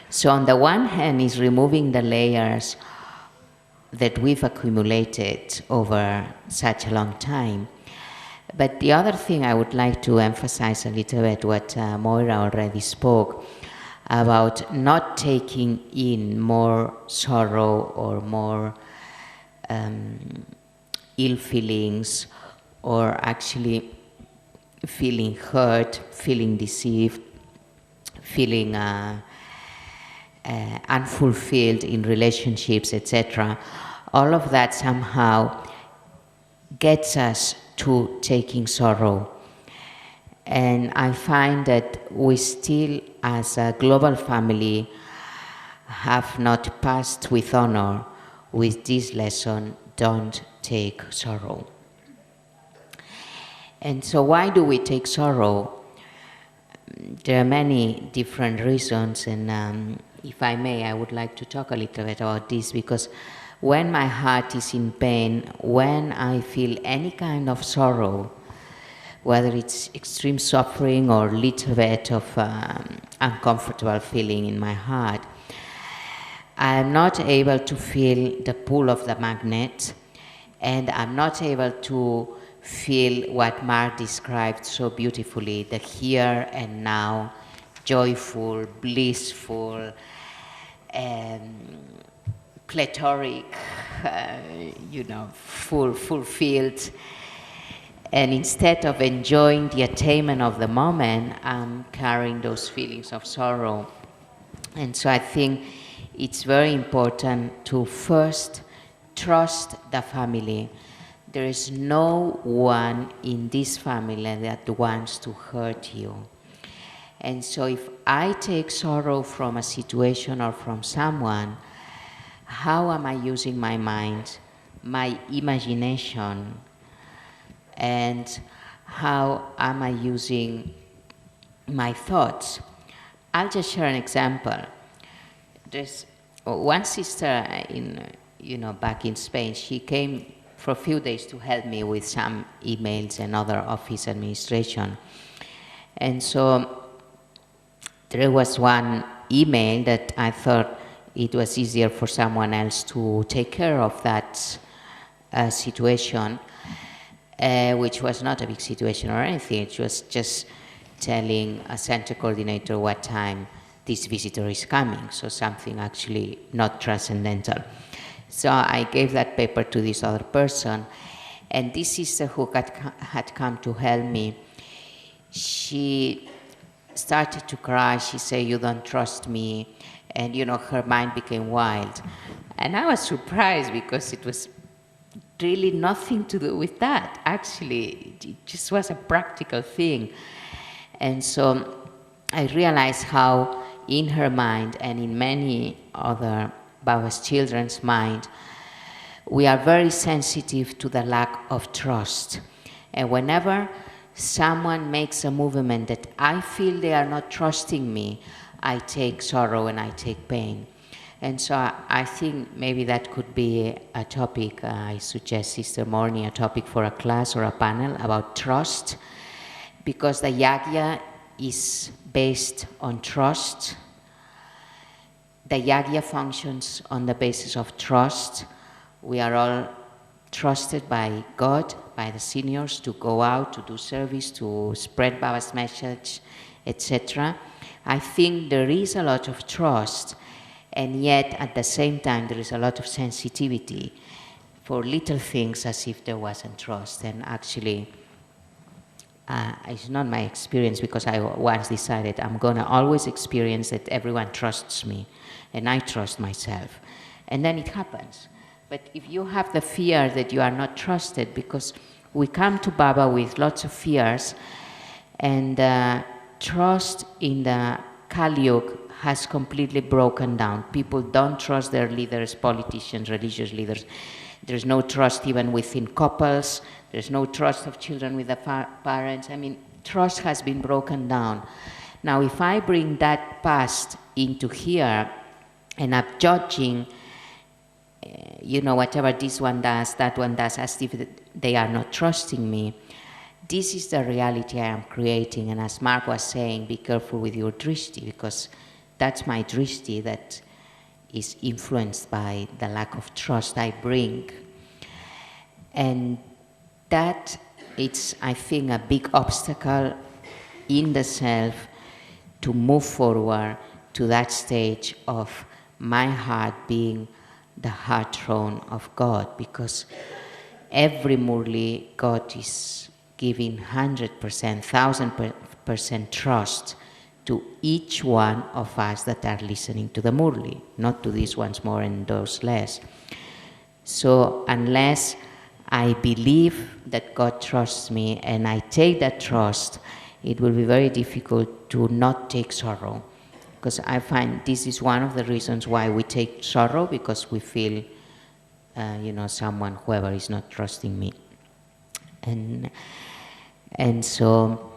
[SPEAKER 2] So on the one hand is removing the layers that we've accumulated over such a long time. But the other thing I would like to emphasize a little bit what Moira already spoke about, not taking in more sorrow or more ill feelings, or actually feeling hurt, feeling deceived, feeling unfulfilled in relationships, etc. All of that somehow gets us to taking sorrow. And I find that we still, as a global family, have not passed with honor with this lesson, don't take sorrow. And so why do we take sorrow? There are many different reasons, and if I may, I would like to talk a little bit about this, because when my heart is in pain, when I feel any kind of sorrow, whether it's extreme suffering or little bit of uncomfortable feeling in my heart, I'm not able to feel the pull of the magnet, and I'm not able to feel what Mark described so beautifully, the here and now, joyful, blissful, plethoric, fulfilled. And instead of enjoying the attainment of the moment, I'm carrying those feelings of sorrow. And so I think it's very important to first trust the family. There is no one in this family that wants to hurt you. And so if I take sorrow from a situation or from someone, how am I using my mind, my imagination, and how am I using my thoughts? I'll just share an example. There's one sister back in Spain. She came for a few days to help me with some emails and other office administration. And so there was one email that I thought it was easier for someone else to take care of that situation, which was not a big situation or anything. It was just telling a center coordinator what time this visitor is coming, so something actually not transcendental. So I gave that paper to this other person, and this sister who had come to help me, she started to cry. She said, "You don't trust me," and her mind became wild. And I was surprised because it was really nothing to do with that. Actually, it just was a practical thing. And so I realized how in her mind and in many other Baba's children's mind, we are very sensitive to the lack of trust. And whenever someone makes a movement that I feel they are not trusting me, I take sorrow and I take pain. And so I think maybe that could be a topic, I suggest Sister Morni, a topic for a class or a panel about trust, because the Yagya is based on trust. The Yagya functions on the basis of trust. We are all trusted by God, by the seniors, to go out, to do service, to spread Baba's message, etc. I think there is a lot of trust, and yet at the same time there is a lot of sensitivity for little things as if there wasn't trust. And actually, it's not my experience, because I once decided I'm going to always experience that everyone trusts me and I trust myself. And then it happens. But if you have the fear that you are not trusted, because we come to Baba with lots of fears, and trust in the Kali Yuga has completely broken down. People don't trust their leaders, politicians, religious leaders. There's no trust even within couples. There's no trust of children with the parents. I mean, trust has been broken down. Now, if I bring that past into here, and I'm judging, whatever this one does, that one does, as if they are not trusting me, this is the reality I am creating. And as Mark was saying, be careful with your drishti, because that's my drishti that is influenced by the lack of trust I bring. And that, it's, I think, a big obstacle in the self to move forward to that stage of my heart being the heart throne of God, because every Murli, God is giving 100%, 1000% trust to each one of us that are listening to the Murli, not to these ones more and those less. So unless I believe that God trusts me and I take that trust, it will be very difficult to not take sorrow. Because I find this is one of the reasons why we take sorrow, because we feel, whoever is not trusting me. And so,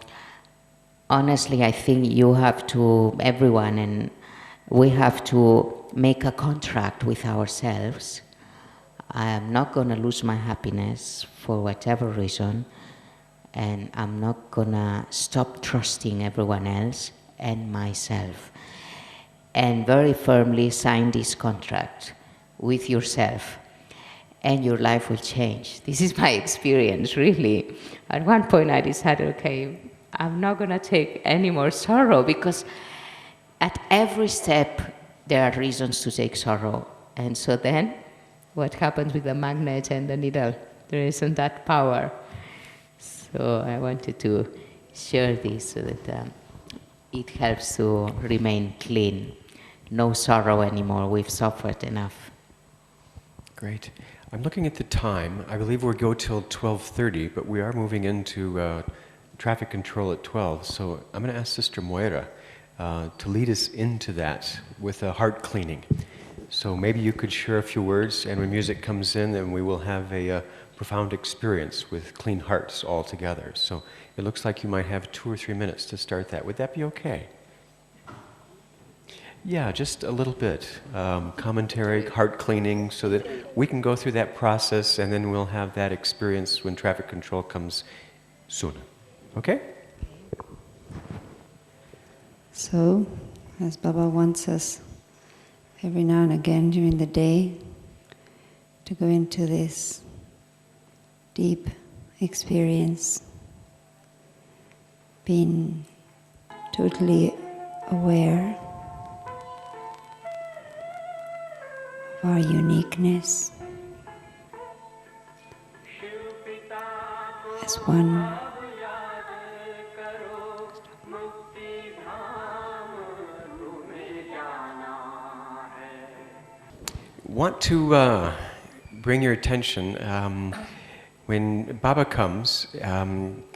[SPEAKER 2] honestly, I think you have to, everyone, and we have to make a contract with ourselves. I am not going to lose my happiness for whatever reason, and I'm not going to stop trusting everyone else and myself. And very firmly sign this contract with yourself, and your life will change. This is my experience, really. At one point I decided, okay, I'm not going to take any more sorrow, because at every step there are reasons to take sorrow. And so then, what happens with the magnet and the needle? There isn't that power. So I wanted to share this so that it helps to remain clean. no sorrow anymore. We've suffered enough.
[SPEAKER 1] Great. I'm looking at the time. I believe we'll go till 12:30, but we are moving into traffic control at 12. So I'm going to ask Sister Moira to lead us into that with a heart cleaning. So maybe you could share a few words, and when music comes in, then we will have a profound experience with clean hearts all together. So it looks like you might have 2 or 3 minutes to start that. Would that be okay? Yeah, just a little bit. Commentary, heart cleaning, so that we can go through that process, and then we'll have that experience when traffic control comes soon. Okay?
[SPEAKER 4] So, as Baba wants us every now and again during the day to go into this deep experience, being totally aware of our uniqueness as one.
[SPEAKER 1] Want to bring your attention, when Baba comes,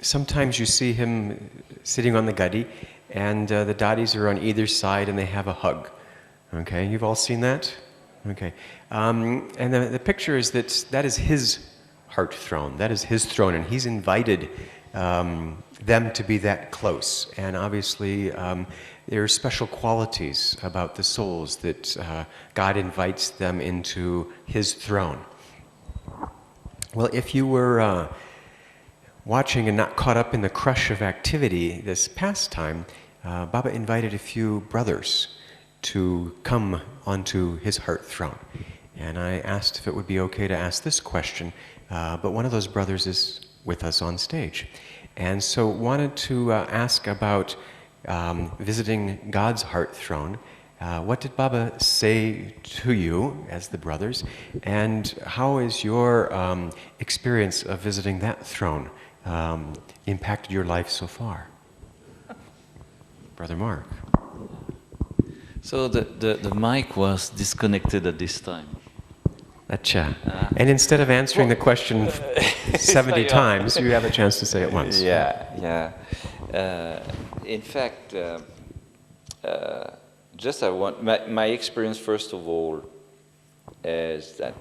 [SPEAKER 1] sometimes you see him sitting on the gadi, and the dadis are on either side and they have a hug. Okay, you've all seen that? Okay. And the picture is that is his heart throne, that is his throne, and he's invited them to be that close. And obviously, there are special qualities about the souls that God invites them into his throne. Well, if you were watching and not caught up in the crush of activity this past time, Baba invited a few brothers to come onto his heart throne. And I asked if it would be okay to ask this question, but one of those brothers is with us on stage. And so wanted to ask about visiting God's heart throne. What did Baba say to you as the brothers, and how is your experience of visiting that throne impacted your life so far? Brother Mark.
[SPEAKER 3] So the mic was disconnected at this time.
[SPEAKER 1] Acha. And instead of answering the question 70 times, you have a chance to say it once.
[SPEAKER 3] Yeah. In fact, just I want my experience first of all is that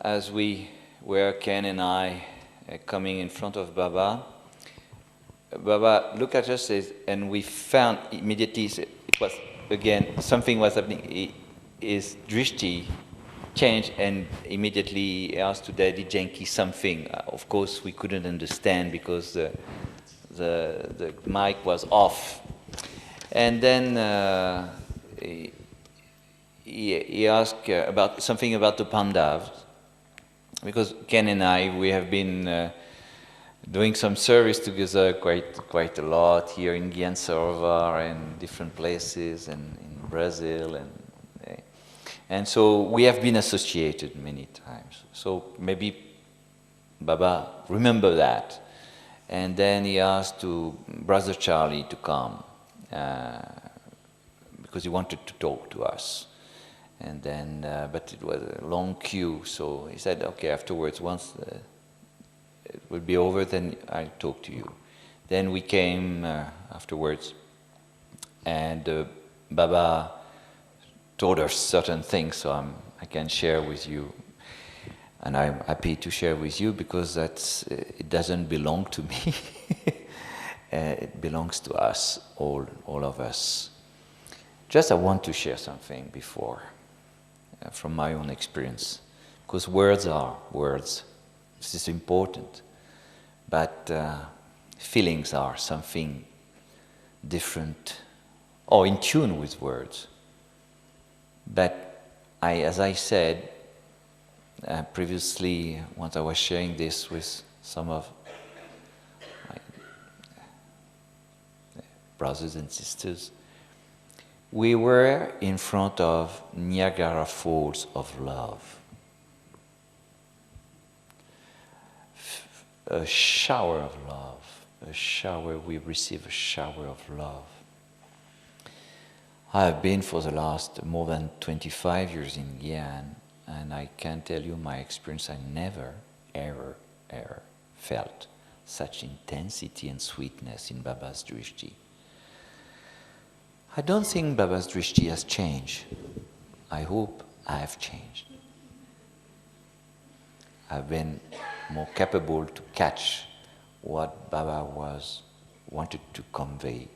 [SPEAKER 3] as we were, Ken and I, coming in front of Baba looked at us and we found immediately it was again something was happening. His drishti changed, and immediately he asked to Daddy Janki something. Of course, we couldn't understand because the mic was off. And then he asked about something about the Pandavas, because Ken and I, we have been doing some service together quite a lot here in Gyan Sarovar and different places, and in Brazil, and so we have been associated many times. So maybe Baba remember that. And then he asked to Brother Charlie to come because he wanted to talk to us. And then, but it was a long queue, so he said, okay, afterwards, once it will be over, then I'll talk to you. Then we came afterwards, and Baba told us certain things, so I can share with you. And I'm happy to share with you because it doesn't belong to me. It belongs to us, all of us. Just I want to share something before, from my own experience, because words are words. This is important, but feelings are something different, or in tune with words. But as I said previously, once I was sharing this with some of my brothers and sisters, we were in front of Niagara Falls of love. A shower of love. a shower, we receive a shower of love. I have been for the last more than 25 years in Gyan, and I can tell you my experience, I never, ever felt such intensity and sweetness in Baba's Drishti. I don't think Baba's Drishti has changed. I hope I have changed. I've been more capable to catch what Baba wanted to convey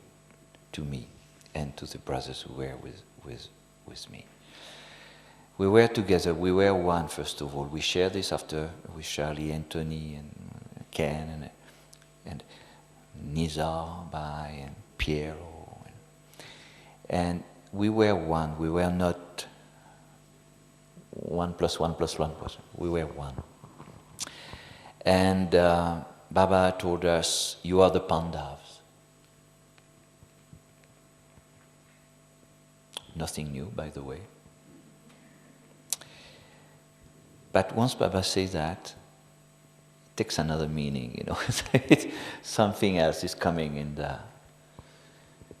[SPEAKER 3] to me and to the brothers who were with me. We were together, we were one first of all. We shared this after with Charlie, Anthony, and Ken, and Nizar, Bai, and Piero. And we were one, we were not 1 + 1 + 1 +, we were one. And Baba told us, you are the Pandavas. Nothing new, by the way. But once Baba says that, it takes another meaning, you know. Something else is coming in there.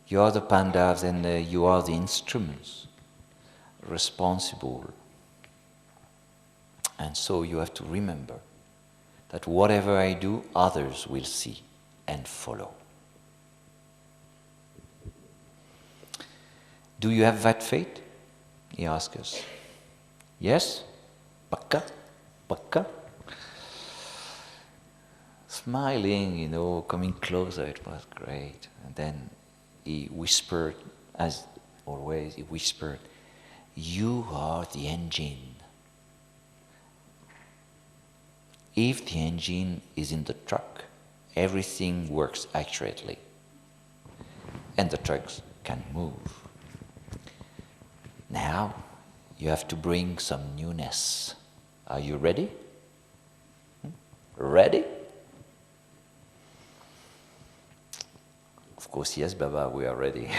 [SPEAKER 3] You are the Pandavas and you are the instruments responsible. And so you have to remember that whatever I do, others will see and follow. Do you have that faith? He asked us. Yes? Pakka? Pakka? Smiling, you know, coming closer, it was great. And then he whispered, as always, he whispered, you are the engine. If the engine is in the truck, everything works accurately, and the trucks can move. Now, you have to bring some newness. Are you ready? Ready? Of course, yes, Baba, we are ready.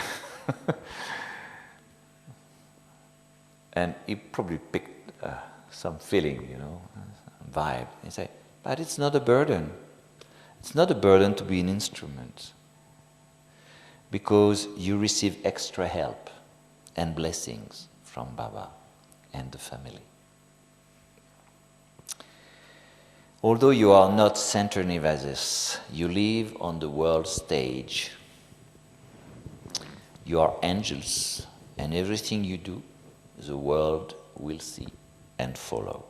[SPEAKER 3] And he probably picked some feeling, you know, vibe. He said, but it's not a burden. It's not a burden to be an instrument, because you receive extra help and blessings from Baba and the family. Although you are not center Nivasis, you live on the world stage. You are angels, and everything you do, the world will see and follow.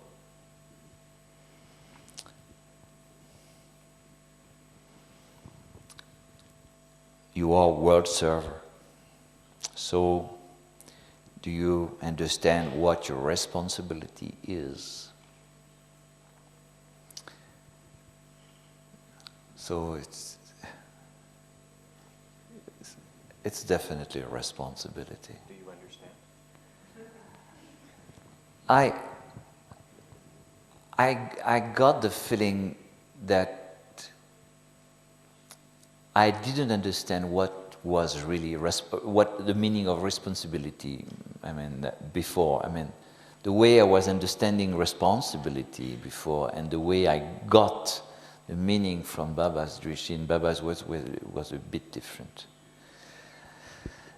[SPEAKER 3] You are world server. So, do you understand what your responsibility is? So it's definitely a responsibility.
[SPEAKER 1] Do you understand?
[SPEAKER 3] I got the feeling that I didn't understand what was really what the meaning of responsibility. I mean, before. I mean, the way I was understanding responsibility before, and the way I got the meaning from Baba's Drishti and Baba's was a bit different.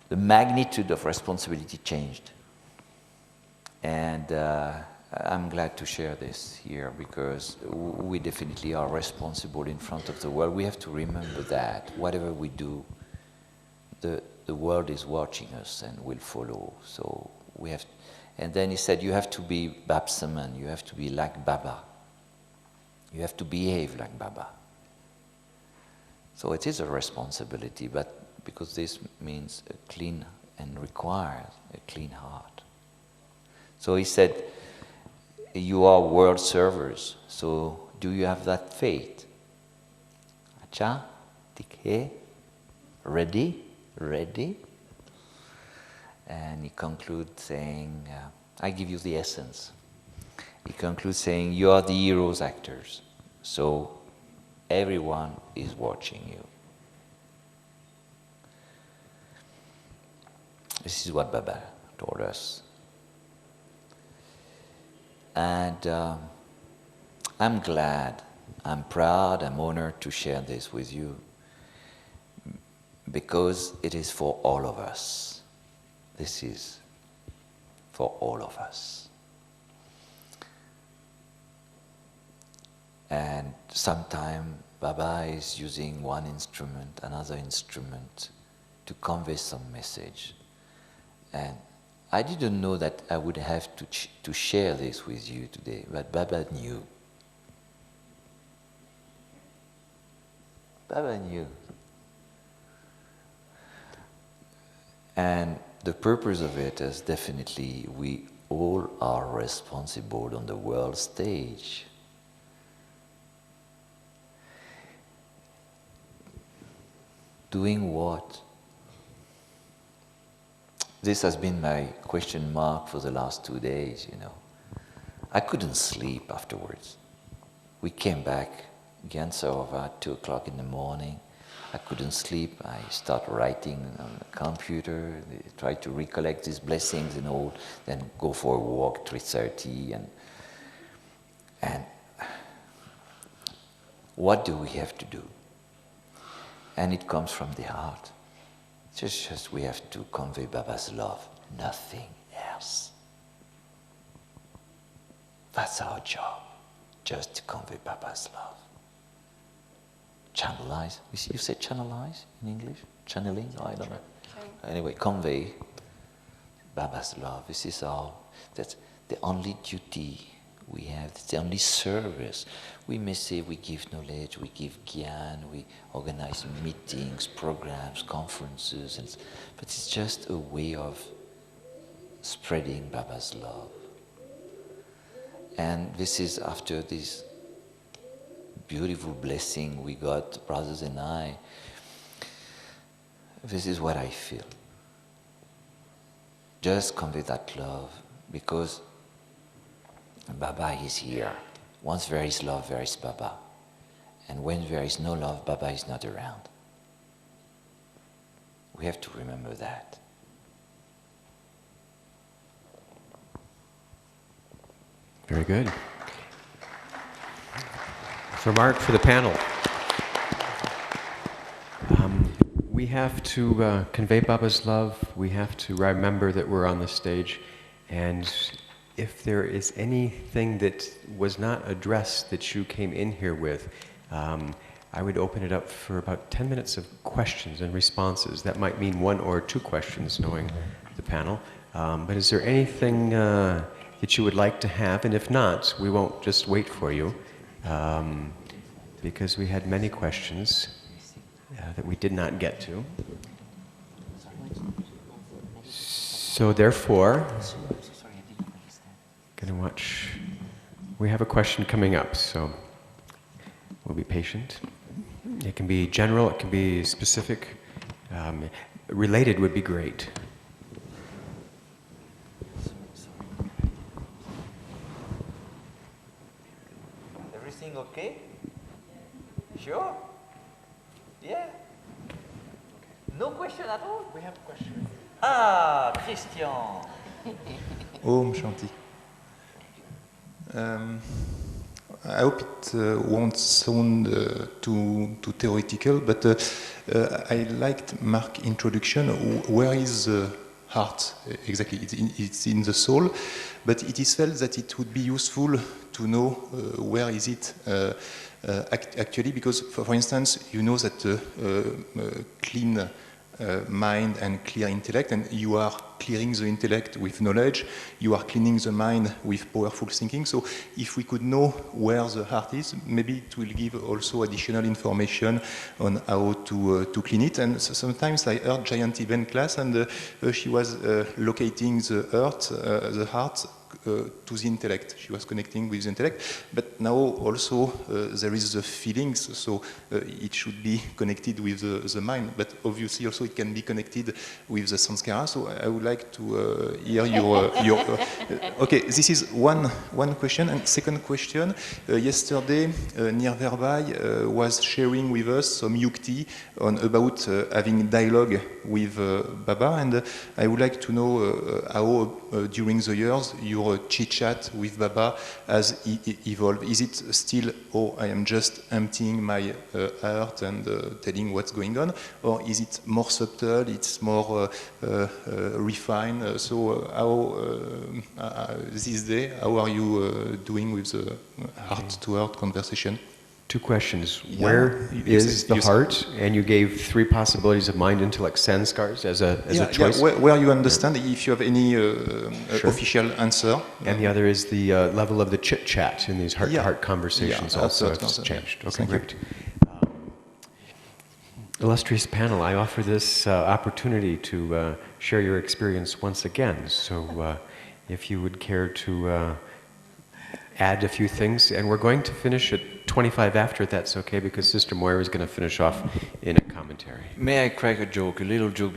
[SPEAKER 3] The magnitude of responsibility changed, and I'm glad to share this here, because we definitely are responsible in front of the world. We have to remember that whatever we do, the world is watching us and will follow. So we have, and then he said, you have to be Babsaman, you have to be like Baba. You have to behave like Baba. So it is a responsibility, but because this means a clean and requires a clean heart. So he said, you are world servers, so do you have that faith? Acha, tikhe, ready, ready? And he concludes saying, I give you the essence. He concludes saying, you are the heroes actors, so everyone is watching you. This is what Baba told us. And I'm glad, I'm proud, I'm honored to share this with you, because it is for all of us. This is for all of us. And sometimes Baba is using one instrument, another instrument, to convey some message. And I didn't know that I would have to share this with you today, but Baba knew. Baba knew. And the purpose of it is definitely we all are responsible on the world stage. Doing what? This has been my question mark for the last 2 days, you know. I couldn't sleep afterwards. We came back, Gyansarovar, at 2 o'clock in the morning. I couldn't sleep. I started writing on the computer, try to recollect these blessings and all, then go for a walk, 3:30, and what do we have to do? And it comes from the heart. It's just we have to convey Baba's love, nothing else. That's our job, just to convey Baba's love. Channelize. You say channelize in English? Channeling? No, I don't know. Anyway, convey Baba's love. That's the only duty we have. It's the only service. We may say we give knowledge, we give gyan, we organize meetings, programs, conferences, but it's just a way of spreading Baba's love. And this is after this beautiful blessing we got, brothers and I, this is what I feel. Just convey that love, because Baba is here. Once there is love, there is Baba. And when there is no love, Baba is not around. We have to remember that.
[SPEAKER 1] Very good. So Mark, for the panel, we have to convey Baba's love. We have to remember that we're on the stage, and if there is anything that was not addressed that you came in here with, I would open it up for about 10 minutes of questions and responses. That might mean 1 or 2 questions, knowing the panel. But is there anything that you would like to have? And if not, we won't just wait for you, because we had many questions that we did not get to. So therefore, gonna watch. We have a question coming up, so we'll be patient. It can be general, it can be specific. Related would be great.
[SPEAKER 3] Everything okay? Sure? Yeah? No question at all?
[SPEAKER 5] We have a question.
[SPEAKER 3] Ah, Christian!
[SPEAKER 5] Om Shanti. I hope it won't sound too theoretical, but I liked Mark's introduction. Where is the heart exactly? It's in the soul, but it is felt that it would be useful to know where is it actually, because for instance, you know that clean mind and clear intellect, and you are clearing the intellect with knowledge, you are cleaning the mind with powerful thinking. So if we could know where the heart is, maybe it will give also additional information on how to clean it. And so sometimes I heard Giant Event class, and she was locating the heart to the intellect. She was connecting with the intellect, but now also there is the feelings, so it should be connected with the mind, but obviously also it can be connected with the samskara. So I would like to hear your okay, this is one question. And second question, yesterday Nirverbai was sharing with us some yukti about having dialogue with Baba, and I would like to know how during the years your your chit-chat with Baba has evolved? Is it still, oh, I am just emptying my heart and telling what's going on? Or is it more subtle, it's more refined? So how, this day, how are you doing with the heart-to-heart conversation?
[SPEAKER 1] Two questions.
[SPEAKER 5] Yeah.
[SPEAKER 1] Where
[SPEAKER 5] You
[SPEAKER 1] is
[SPEAKER 5] said-
[SPEAKER 1] the
[SPEAKER 5] you said-
[SPEAKER 1] heart? And you gave three possibilities of mind, intellect, sanskars as a choice.
[SPEAKER 5] where you understand if you have any
[SPEAKER 1] Sure.
[SPEAKER 5] official answer.
[SPEAKER 1] And the other is the level of the chit chat in these heart-to-heart conversations.
[SPEAKER 5] Yeah,
[SPEAKER 1] Also,
[SPEAKER 5] heart-to-heart
[SPEAKER 1] it's
[SPEAKER 5] conversation.
[SPEAKER 1] changed. Okay,
[SPEAKER 5] Thank you.
[SPEAKER 1] great. Illustrious panel, I offer this opportunity to share your experience once again. So, if you would care to add a few things, and we're going to finish at 25 after, if that's okay, because Sister Moira is going to finish off in a commentary.
[SPEAKER 3] May I crack a joke, a little joke,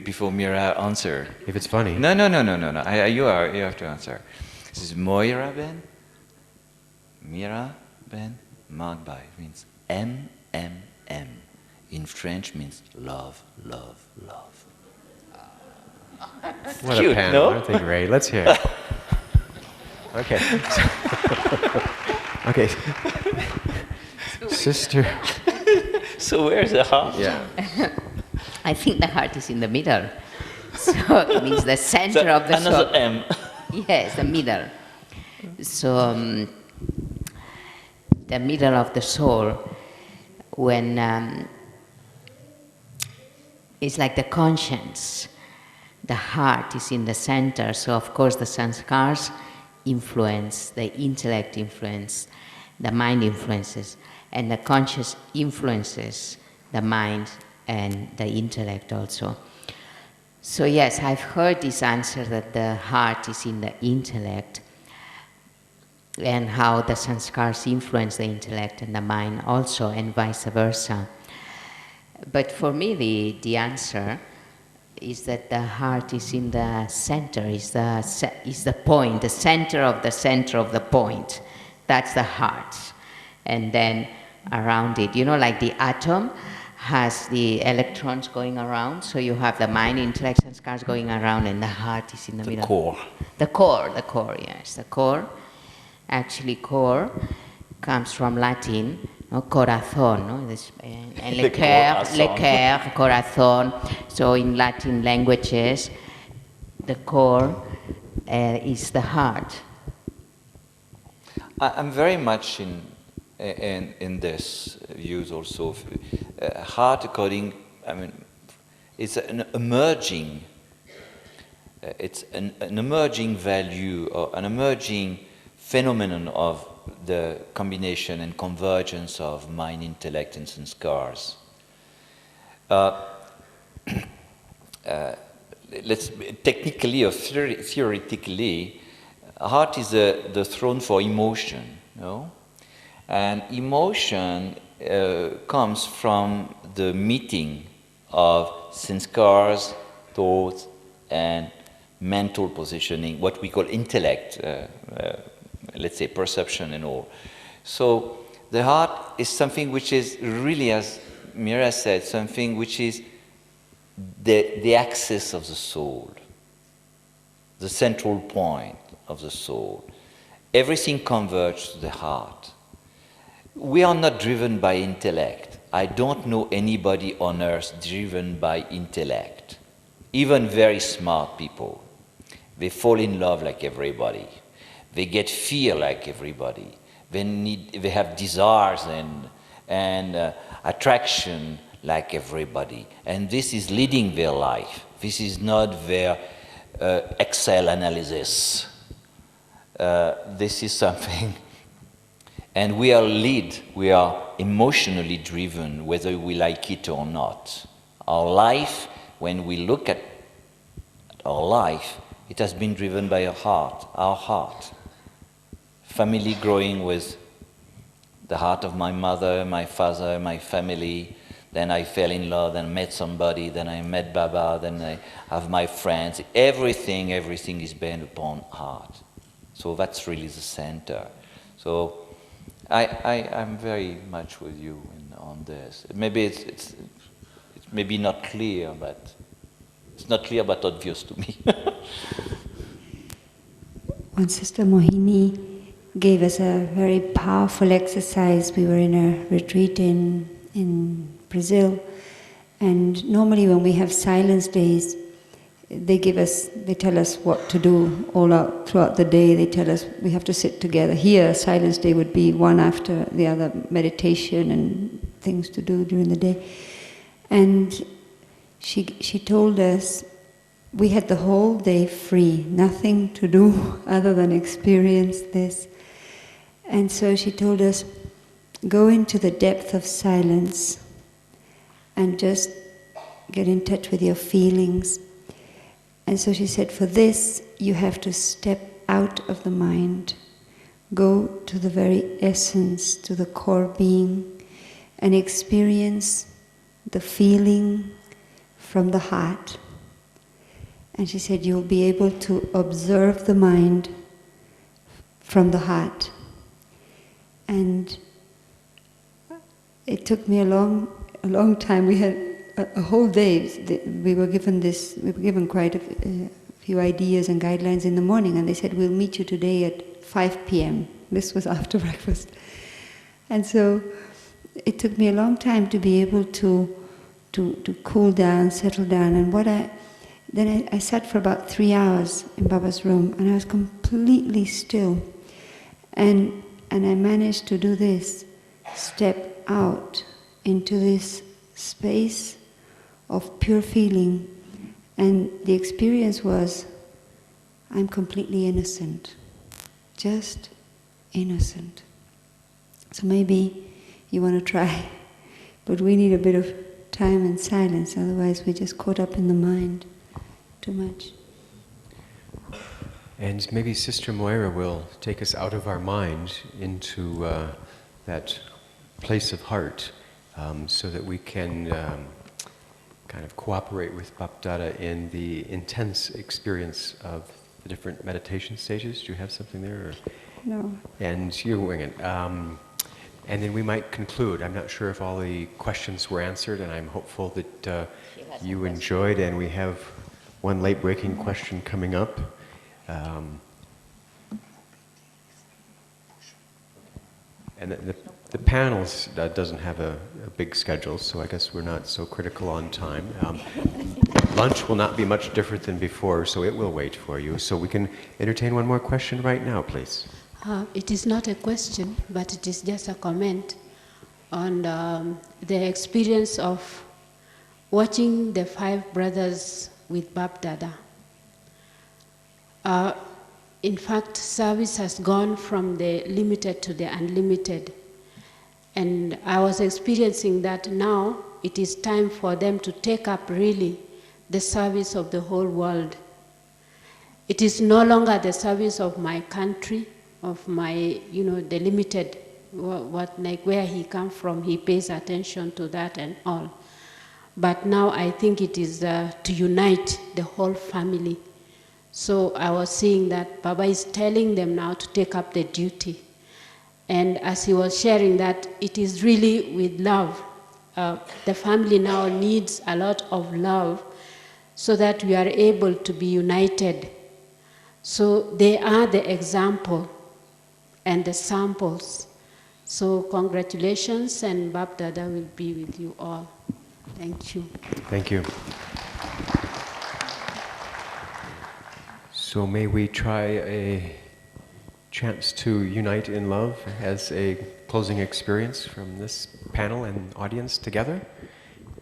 [SPEAKER 3] before Mira answer?
[SPEAKER 1] If it's funny.
[SPEAKER 3] No. You have to answer. This is Moira Ben, Mira Ben, Mark Bai. Means MMM. In French means love, love, love.
[SPEAKER 1] What
[SPEAKER 3] Cute,
[SPEAKER 1] a panel,
[SPEAKER 3] no?
[SPEAKER 1] aren't they great? Let's hear it. Okay. Okay. Sister.
[SPEAKER 3] So where's the heart?
[SPEAKER 1] Yeah.
[SPEAKER 2] I think the heart is in the middle. So it means the center
[SPEAKER 3] So
[SPEAKER 2] of the
[SPEAKER 3] another
[SPEAKER 2] soul.
[SPEAKER 3] M.
[SPEAKER 2] Yes, the middle. So the middle of the soul, when it's like the conscience, the heart is in the center. So of course the sanskars influence, the intellect influence, the mind influences, and the conscious influences the mind and the intellect also. So yes, I've heard this answer that the heart is in the intellect and how the sanskars influence the intellect and the mind also, and vice versa. But for me, the answer is that the heart is in the center, is the point, the center of the point. That's the heart. And then around it, like the atom has the electrons going around, so you have the mind, intellect, and sanskars going around, and the heart is in the middle.
[SPEAKER 3] Core.
[SPEAKER 2] The core, yes. The core, actually core, comes from Latin, no? Corazón, no? And le cœur, corazón. So in Latin languages, the core is the heart.
[SPEAKER 3] I'm very much in this views also. Heart, it's an emerging. It's an emerging value or an emerging phenomenon of the combination and convergence of mind, intellect, and sanskars. Let's technically or theoretically, heart is the throne for emotion, no? And emotion comes from the meeting of sanskars, thoughts, and mental positioning, what we call intellect, let's say perception and all. So the heart is something which is really, as Mira said, something which is the axis of the soul, the central point of the soul. Everything converges to the heart. We are not driven by intellect. I don't know anybody on earth driven by intellect. Even very smart people. They fall in love like everybody. They get fear like everybody. They have desires and attraction like everybody. And this is leading their life. This is not their Excel analysis. This is something. And we are emotionally driven, whether we like it or not. Our life, when we look at our life, it has been driven by our heart. Family growing with the heart of my mother, my father, my family. Then I fell in love, then met somebody, then I met Baba, then I have my friends. Everything is based upon heart. So that's really the center. So I'm very much with you on this. Maybe it's maybe not clear, but it's not clear but obvious to me.
[SPEAKER 4] when Sister Mohini gave us a very powerful exercise. We were in a retreat in Brazil, and normally when we have silence days, they tell us what to do all out throughout the day. They tell us we have to sit together. Here, silence day would be one after the other, meditation and things to do during the day. And she told us we had the whole day free, nothing to do other than experience this. And so she told us, go into the depth of silence and just get in touch with your feelings. And so she said, for this, you have to step out of the mind, go to the very essence, to the core being, and experience the feeling from the heart. And she said, you'll be able to observe the mind from the heart. And it took me a long time. We had a whole day. We were given quite a few ideas and guidelines in the morning, and they said, we'll meet you today at 5 p.m. This was after breakfast. And so it took me a long time to be able to cool down, settle down. And then I sat for about 3 hours in Baba's room, and I was completely still. And I managed to do this, step out into this space of pure feeling. And the experience was, I'm completely innocent, just innocent. So maybe you want to try, but we need a bit of time and silence, otherwise we're just caught up in the mind too much.
[SPEAKER 1] And maybe Sister Moira will take us out of our mind into that place of heart, so that we can kind of cooperate with Bapdada in the intense experience of the different meditation stages. Do you have something there? Or?
[SPEAKER 4] No.
[SPEAKER 1] And you wing it. And then we might conclude. I'm not sure if all the questions were answered, and I'm hopeful that you enjoyed. And we have one late-breaking question coming up. And the panels doesn't have a big schedule, so I guess we're not so critical on time. Lunch will not be much different than before, so it will wait for you. So we can entertain one more question right now, please.
[SPEAKER 6] It is not a question, but it is just a comment on the experience of watching the 5 brothers with Bapdada. In fact, service has gone from the limited to the unlimited. And I was experiencing that now it is time for them to take up really the service of the whole world. It is no longer the service of my country, of my, the limited, like where he comes from, he pays attention to that and all. But now I think it is to unite the whole family. So I was seeing that Baba is telling them now to take up the duty. And as he was sharing that, it is really with love. The family now needs a lot of love so that we are able to be united. So they are the example and the samples. So congratulations, and Bapdada will be with you all. Thank you.
[SPEAKER 1] Thank you. So may we try a chance to unite in love as a closing experience from this panel and audience together.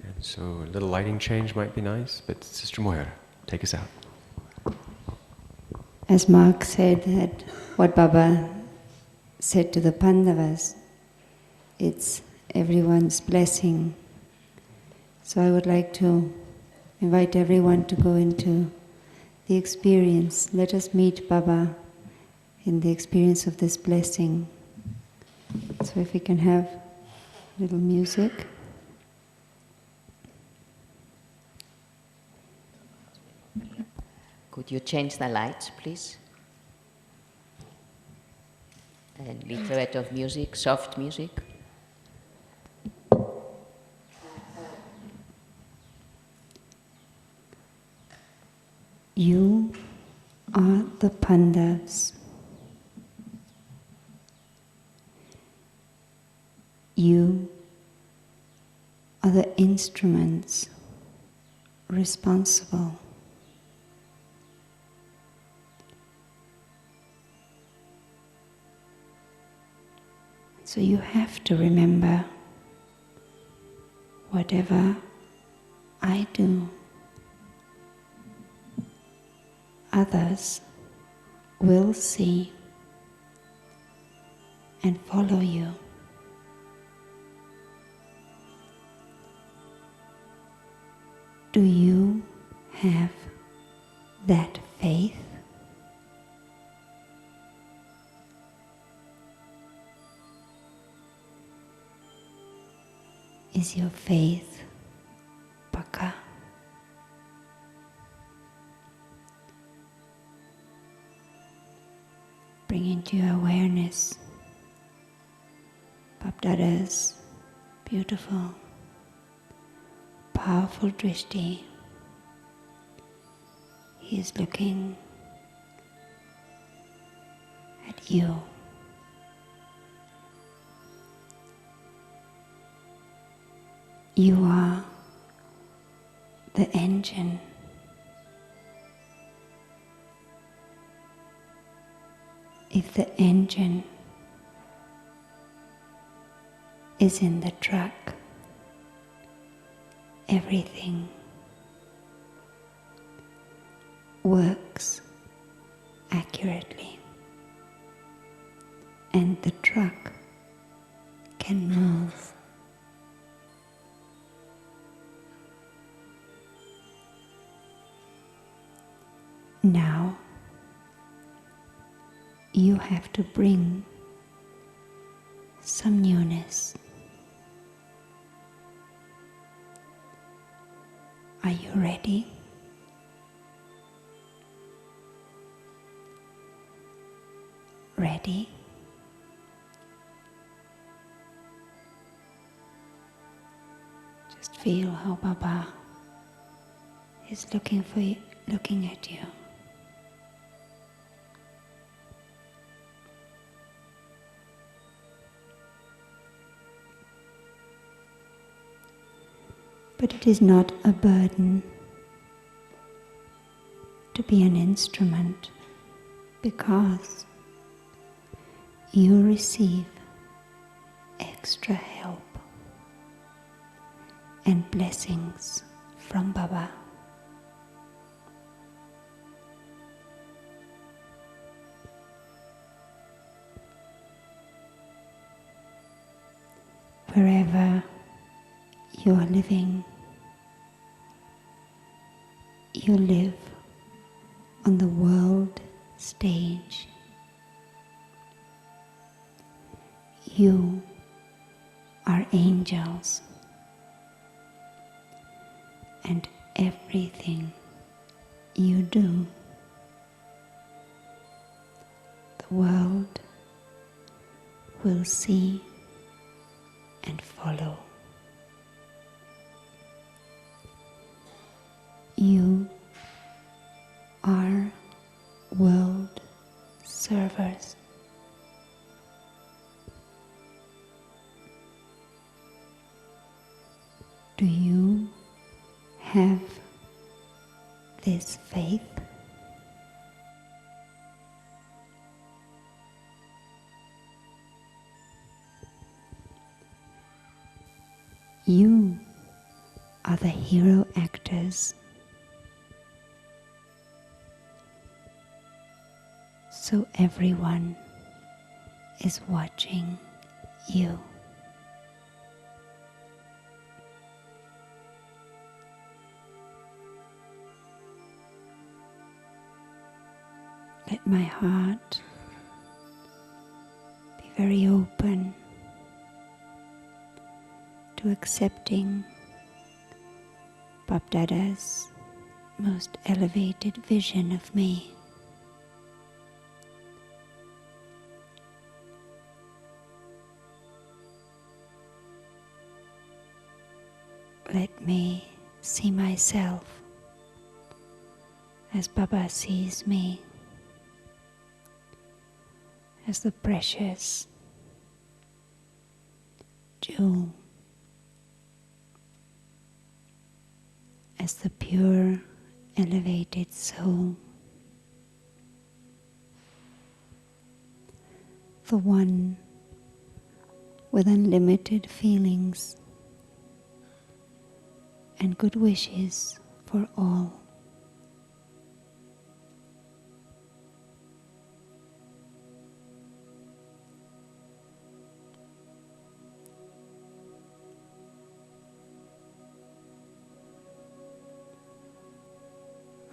[SPEAKER 1] And so a little lighting change might be nice, but Sister Moira, take us out.
[SPEAKER 4] As Mark said, that what Baba said to the Pandavas, it's everyone's blessing. So I would like to invite everyone to go into the experience. Let us meet Baba in the experience of this blessing. So if we can have a little music.
[SPEAKER 2] Could you change the lights, please? A little bit of music, soft music.
[SPEAKER 4] You are the Pandavas. instruments responsible. So you have to remember, whatever I do, others will see and follow you. Do you have that faith? Is your faith paka? Bring into your awareness Bapdada's beautiful, powerful drishti. He is looking at you. You are the engine. If the engine is in the truck, everything works accurately, and the truck can move. Now you have to bring some newness. Are you ready? Ready? Just feel how Baba is looking for you, looking at you. But it is not a burden to be an instrument, because you receive extra help and blessings from Baba. Wherever you are living, you live on the world stage. You are angels, and everything you do, the world will see and follow. You are world servers. Do you have this faith? You are the hero actors. So everyone is watching you. Let my heart be very open to accepting Bapdada's most elevated vision of me. Let me see myself as Baba sees me, as the precious jewel as the pure, elevated soul, the one with unlimited feelings and good wishes for all.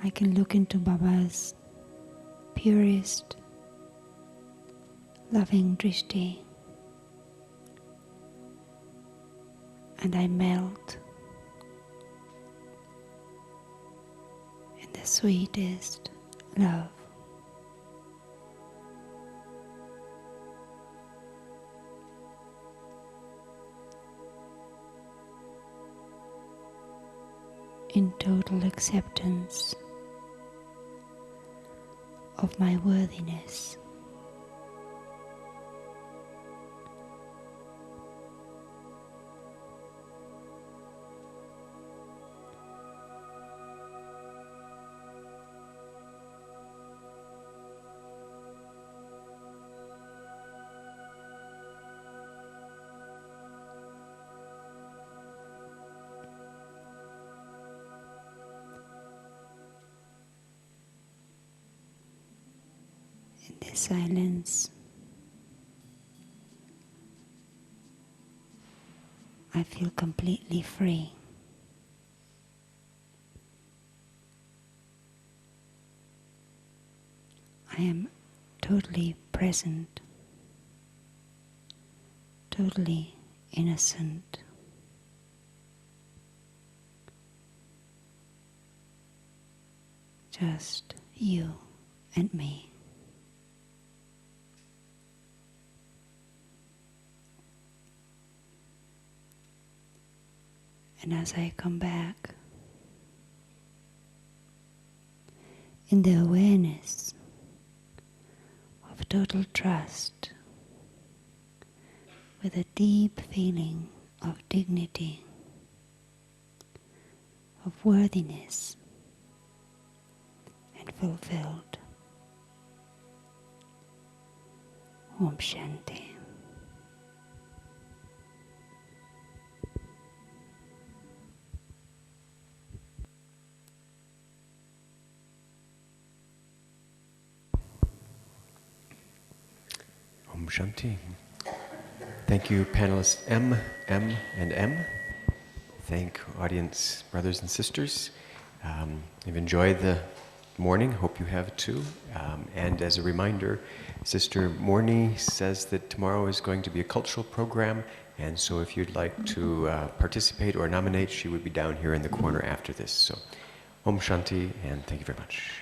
[SPEAKER 4] I can look into Baba's purest, loving drishti, and I melt in the sweetest love. In total acceptance of my worthiness. In this silence, I feel completely free. I am totally present, totally innocent. Just you and me. And as I come back, in the awareness of total trust, with a deep feeling of dignity, of worthiness, and fulfilled. Om Shanti.
[SPEAKER 1] Om Shanti. Thank you, panelists M, and M. Thank audience brothers and sisters. I've enjoyed the morning, hope you have too. And as a reminder, Sister Morni says that tomorrow is going to be a cultural program, and so if you'd like to participate or nominate, she would be down here in the corner after this. So, Om Shanti, and thank you very much.